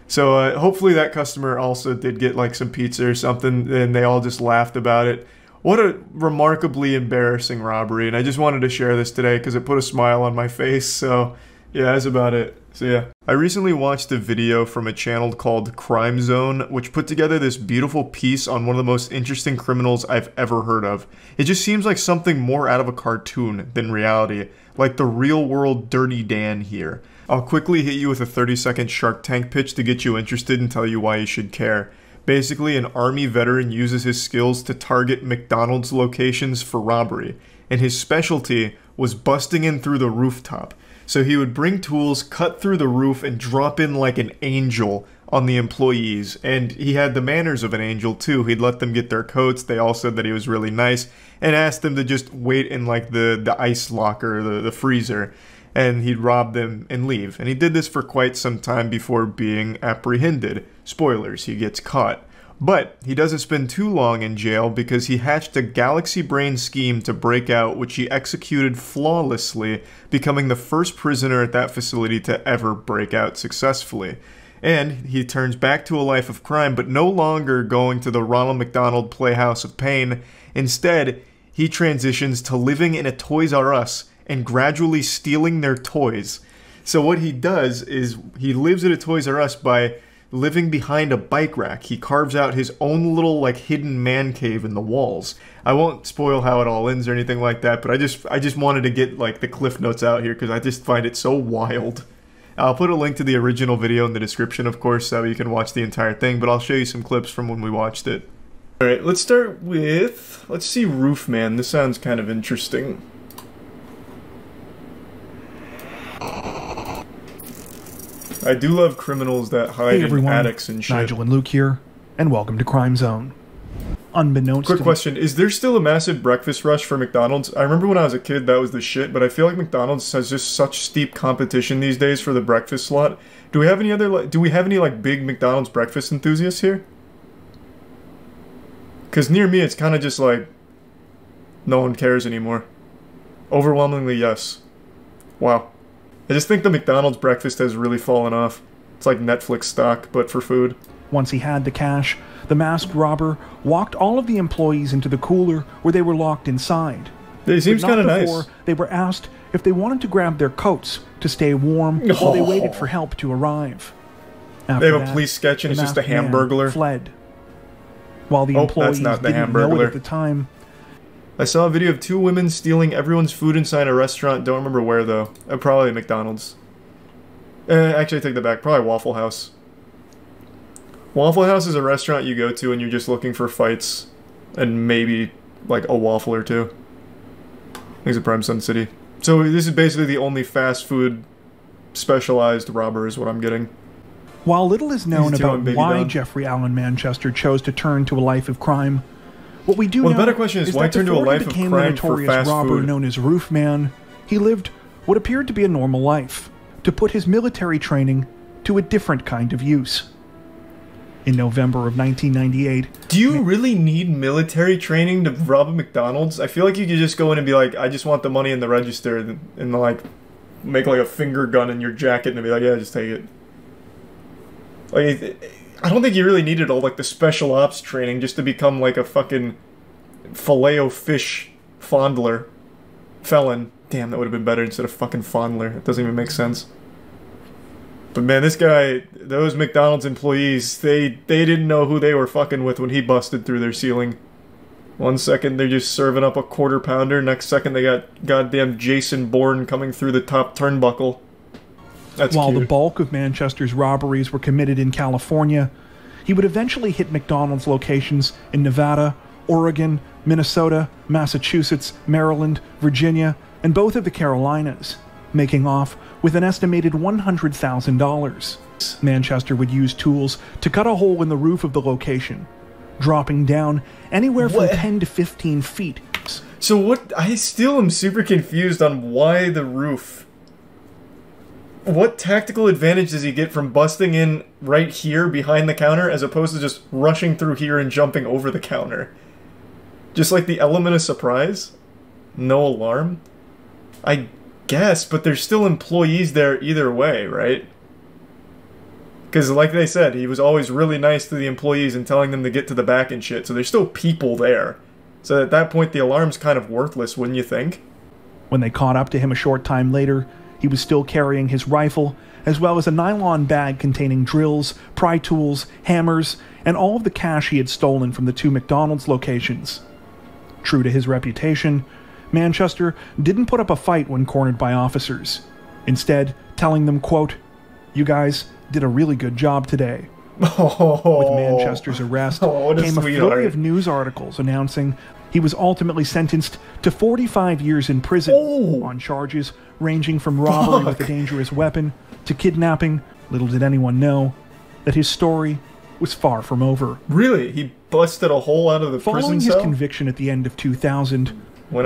So hopefully that customer also did get like some pizza or something, and they all just laughed about it. What a remarkably embarrassing robbery, and I just wanted to share this today because it put a smile on my face, so yeah, that's about it. So yeah. I recently watched a video from a channel called Crime0, which put together this beautiful piece on one of the most interesting criminals I've ever heard of. It just seems like something more out of a cartoon than reality, like the real-world Dirty Dan here. I'll quickly hit you with a 30-second Shark Tank pitch to get you interested and tell you why you should care. Basically, an Army veteran uses his skills to target McDonald's locations for robbery, and his specialty was busting in through the rooftop. So he would bring tools, cut through the roof, and drop in like an angel on the employees. And he had the manners of an angel too. He'd let them get their coats. They all said that he was really nice, and asked them to just wait in like the ice locker, the freezer. And he'd rob them and leave. And he did this for quite some time before being apprehended. Spoilers, he gets caught. But he doesn't spend too long in jail because he hatched a galaxy brain scheme to break out, which he executed flawlessly, becoming the first prisoner at that facility to ever break out successfully. And he turns back to a life of crime, but no longer going to the Ronald McDonald Playhouse of Pain. Instead, he transitions to living in a Toys R Us and gradually stealing their toys. So what he does is he lives at a Toys R Us by living behind a bike rack. He carves out his own little like hidden man cave in the walls. I won't spoil how it all ends or anything like that, but I just wanted to get like the cliff notes out here because I just find it so wild. I'll put a link to the original video in the description, of course, so you can watch the entire thing, but I'll show you some clips from when we watched it. Alright, let's start with, let's see Roofman. This sounds kind of interesting. I do love criminals that hide in attics and shit. Nigel and Luke here, and welcome to Crime0. Unbeknownst Quick question, is there still a massive breakfast rush for McDonald's? I remember when I was a kid that was the shit, but I feel like McDonald's has just such steep competition these days for the breakfast slot. Do we have any like big McDonald's breakfast enthusiasts here? Cause near me it's kinda just like no one cares anymore. Overwhelmingly yes. Wow. I just think the McDonald's breakfast has really fallen off. It's like Netflix stock, but for food. Once he had the cash, the masked robber walked all of the employees into the cooler where they were locked inside. It seems kind of nice. They were asked if they wanted to grab their coats to stay warm while they waited for help to arrive. After they have a police sketch and it's just a Hamburglar. Fled. While the employees that's not the didn't know it Hamburglar at the time, I saw a video of 2 women stealing everyone's food inside a restaurant. Don't remember where though. Probably McDonald's. Actually, I take that back. Probably Waffle House. Waffle House is a restaurant you go to and you're just looking for fights and maybe like a waffle or two. I think it's a Prime Sun City. So this is basically the only fast food specialized robber is what I'm getting. While little is known about why Jeffrey Allen Manchester chose to turn to a life of crime, what we do know the better question is why turn to a life of crime for fast robber food? Known as Roof Man, he lived what appeared to be a normal life, to put his military training to a different kind of use. In November of 1998... Do you really need military training to rob a McDonald's? I feel like you could just go in and be like, I just want the money in the register, and like, make like a finger gun in your jacket and be like, yeah, just take it. Like, I don't think you really needed all like the special ops training just to become like a fucking Filet-O-Fish fondler. Felon. Damn, that would have been better instead of fucking fondler. It doesn't even make sense. But man, this guy, those McDonald's employees, they didn't know who they were fucking with when he busted through their ceiling. One second they're just serving up a quarter pounder, next second they got goddamn Jason Bourne coming through the top turnbuckle. That's While cute. The bulk of Manchester's robberies were committed in California, he would eventually hit McDonald's locations in Nevada, Oregon, Minnesota, Massachusetts, Maryland, Virginia, and both of the Carolinas, making off with an estimated $100,000. Manchester would use tools to cut a hole in the roof of the location, dropping down anywhere from 10 to 15 feet. So what? I still am super confused on why the roof. What tactical advantage does he get from busting in right here behind the counter as opposed to just rushing through here and jumping over the counter? Just like the element of surprise? No alarm? I guess, but there's still employees there either way, right? Because like they said, he was always really nice to the employees and telling them to get to the back and shit, so there's still people there. So at that point, the alarm's kind of worthless, wouldn't you think? When they caught up to him a short time later, he was still carrying his rifle, as well as a nylon bag containing drills, pry tools, hammers, and all of the cash he had stolen from the 2 McDonald's locations. True to his reputation, Manchester didn't put up a fight when cornered by officers, instead telling them, quote, "You guys did a really good job today." With Manchester's arrest came a flurry of news articles announcing he was ultimately sentenced to 45 years in prison on charges ranging from robbery with a dangerous weapon to kidnapping. Little did anyone know that his story was far from over. Really? He busted a hole out of the prison cell? Following his conviction at the end of 2000,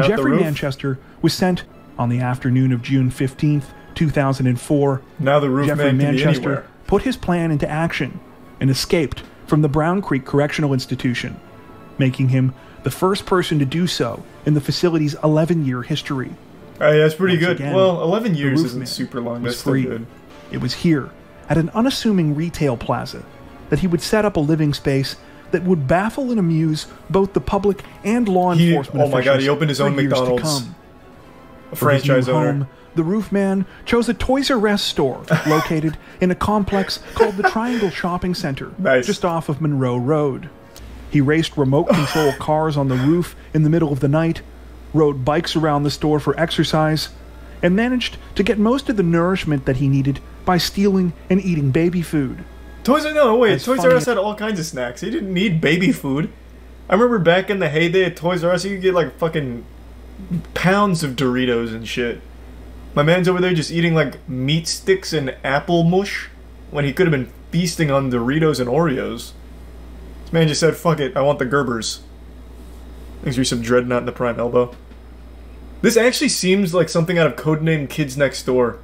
Jeffrey Manchester was sent on the afternoon of June 15th, 2004. Now the roof Jeffrey man can be Manchester anywhere. put his plan into action and escaped from the Brown Creek Correctional Institution, making him the first person to do so in the facility's 11-year history. That's pretty Once good. again, Well, 11 years the isn't Roofman super long. was That's still free. good. It was here, at an unassuming retail plaza, that he would set up a living space that would baffle and amuse both the public and law enforcement oh my god, he opened his own for years to McDonald's. come. A For his franchise new owner. home, the roof man chose a Toys R Us store located in a complex called the Triangle Shopping Center, just off of Monroe Road. He raced remote control cars on the roof in the middle of the night, rode bikes around the store for exercise, and managed to get most of the nourishment that he needed by stealing and eating baby food. Toys R Us had all kinds of snacks. He didn't need baby food. I remember back in the heyday at Toys R Us, you could get like fucking pounds of Doritos and shit. My man's over there just eating like meat sticks and apple mush when he could have been feasting on Doritos and Oreos. This man just said, fuck it, I want the Gerbers. Thanks for some Dreadnought in the prime elbow. This actually seems like something out of Codename Kids Next Door.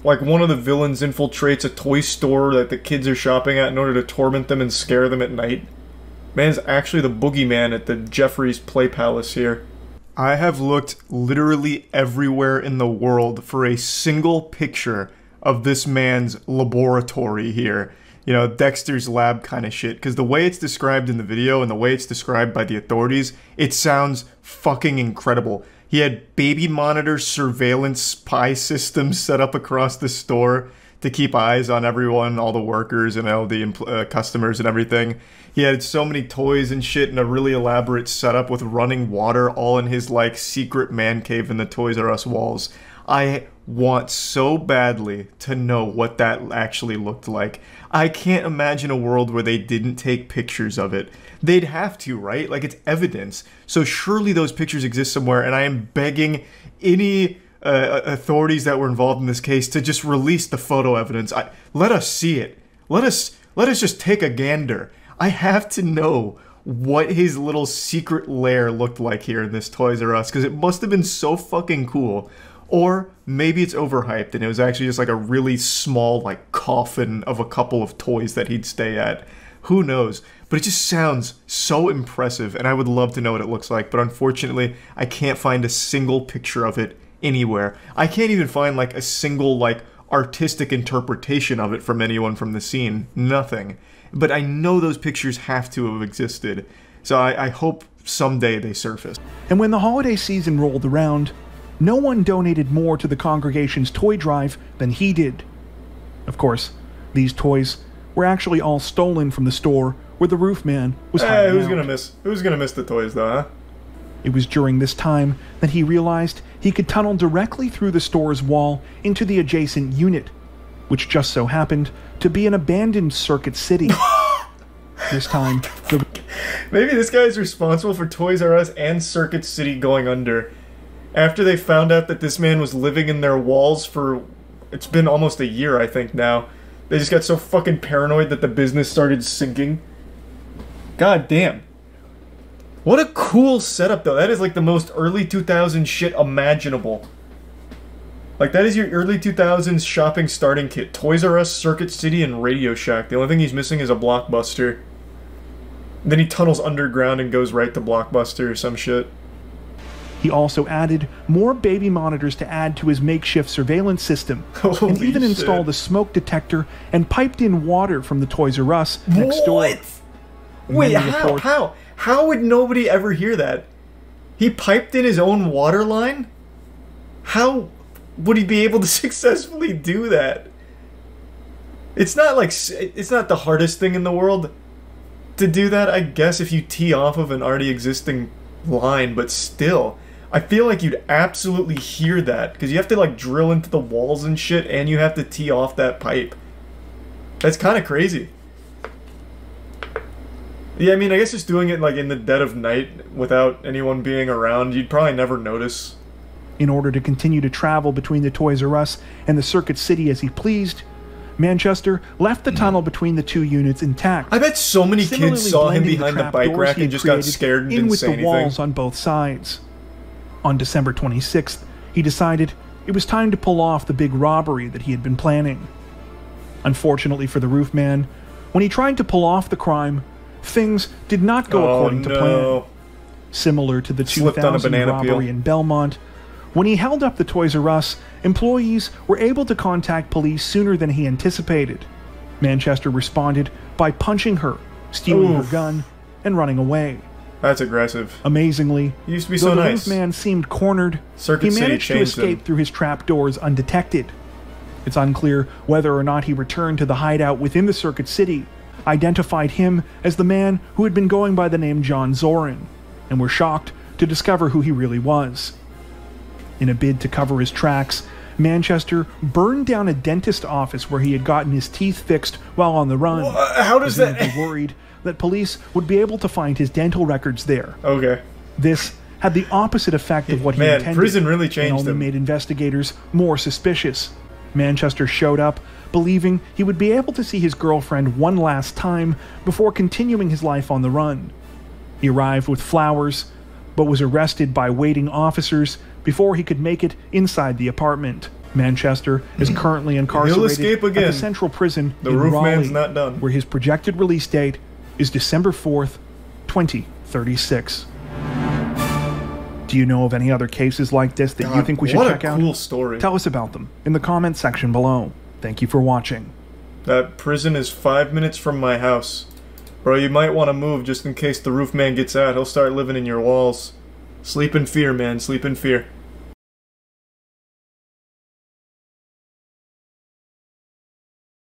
Like one of the villains infiltrates a toy store that the kids are shopping at in order to torment them and scare them at night. Man's actually the boogeyman at the Jeffrey's Play Palace here. I have looked literally everywhere in the world for a single picture of this man's laboratory here. You know, Dexter's lab kind of shit. Because the way it's described in the video and the way it's described by the authorities, it sounds fucking incredible. He had baby monitor surveillance spy systems set up across the store to keep eyes on everyone, all the workers and all the customers and everything. He had so many toys and shit and a really elaborate setup with running water all in his like secret man cave in the Toys R Us walls. I want so badly to know what that actually looked like. I can't imagine a world where they didn't take pictures of it. They'd have to, right? Like, it's evidence. So surely those pictures exist somewhere, and I am begging any authorities that were involved in this case to just release the photo evidence. Let us see it. Let us just take a gander. I have to know what his little secret lair looked like here in this Toys R Us, because it must have been so fucking cool. Or maybe it's overhyped and it was actually just like a really small like coffin of a couple of toys that he'd stay at. Who knows? But it just sounds so impressive, and I would love to know what it looks like, but unfortunately I can't find a single picture of it anywhere. I can't even find like a single like artistic interpretation of it from anyone from the scene. Nothing. But I know those pictures have to have existed, so I hope someday they surface. And when the holiday season rolled around, no one donated more to the congregation's toy drive than he did. Of course, these toys were actually all stolen from the store where the roof man was hiding out. Who's gonna miss the toys though, huh? It was during this time that he realized he could tunnel directly through the store's wall into the adjacent unit, which just so happened to be an abandoned Circuit City. This time, maybe this guy's responsible for Toys R Us and Circuit City going under. After they found out that this man was living in their walls for, it's been almost a year, I think now. They just got so fucking paranoid that the business started sinking. God damn. What a cool setup though. That is like the most early 2000s shit imaginable. Like, that is your early 2000s shopping starting kit. Toys R Us, Circuit City, and Radio Shack. The only thing he's missing is a Blockbuster. Then he tunnels underground and goes right to Blockbuster or some shit. He also added more baby monitors to add to his makeshift surveillance system, and even installed a smoke detector and piped in water from the Toys R Us next door. Wait, how would nobody ever hear that? He piped in his own water line? How would he be able to successfully do that? It's not like, it's not the hardest thing in the world to do that, I guess, if you tee off of an already existing line, but still, I feel like you'd absolutely hear that, because you have to like drill into the walls and shit, and you have to tee off that pipe. That's kind of crazy. Yeah, I mean, I guess just doing it like in the dead of night without anyone being around, you'd probably never notice. In order to continue to travel between the Toys R Us and the Circuit City as he pleased, Manchester left the tunnel between the two units intact. I bet so many kids saw him behind the bike rack and just got scared and didn't say anything. In with the walls on both sides. On December 26th, he decided it was time to pull off the big robbery that he had been planning. Unfortunately for the roof man, when he tried to pull off the crime, things did not go according to plan. Similar to the 2000 robbery in Belmont, when he held up the Toys R Us, employees were able to contact police sooner than he anticipated. Manchester responded by punching her, stealing her gun, and running away. That's aggressive. Amazingly, he used to be so nice. The roof man seemed cornered, he managed to escape through his trapdoors undetected. It's unclear whether or not he returned to the hideout within the Circuit City, identified him as the man who had been going by the name John Zorin, and were shocked to discover who he really was. In a bid to cover his tracks, Manchester burned down a dentist office where he had gotten his teeth fixed while on the run. How does that... They worried that police would be able to find his dental records there. Okay. This had the opposite effect of what he intended. Prison really changed and only made investigators more suspicious. Manchester showed up, believing he would be able to see his girlfriend one last time before continuing his life on the run. He arrived with flowers, but was arrested by waiting officers before he could make it inside the apartment. Manchester is currently incarcerated at the Central Prison in Raleigh, where his projected release date is December 4th, 2036. Do you know of any other cases like this that you think we should check out? What a cool story. Tell us about them in the comment section below. Thank you for watching. That prison is 5 minutes from my house. Bro, you might want to move just in case the roof man gets out. He'll start living in your walls. Sleep in fear, man. Sleep in fear.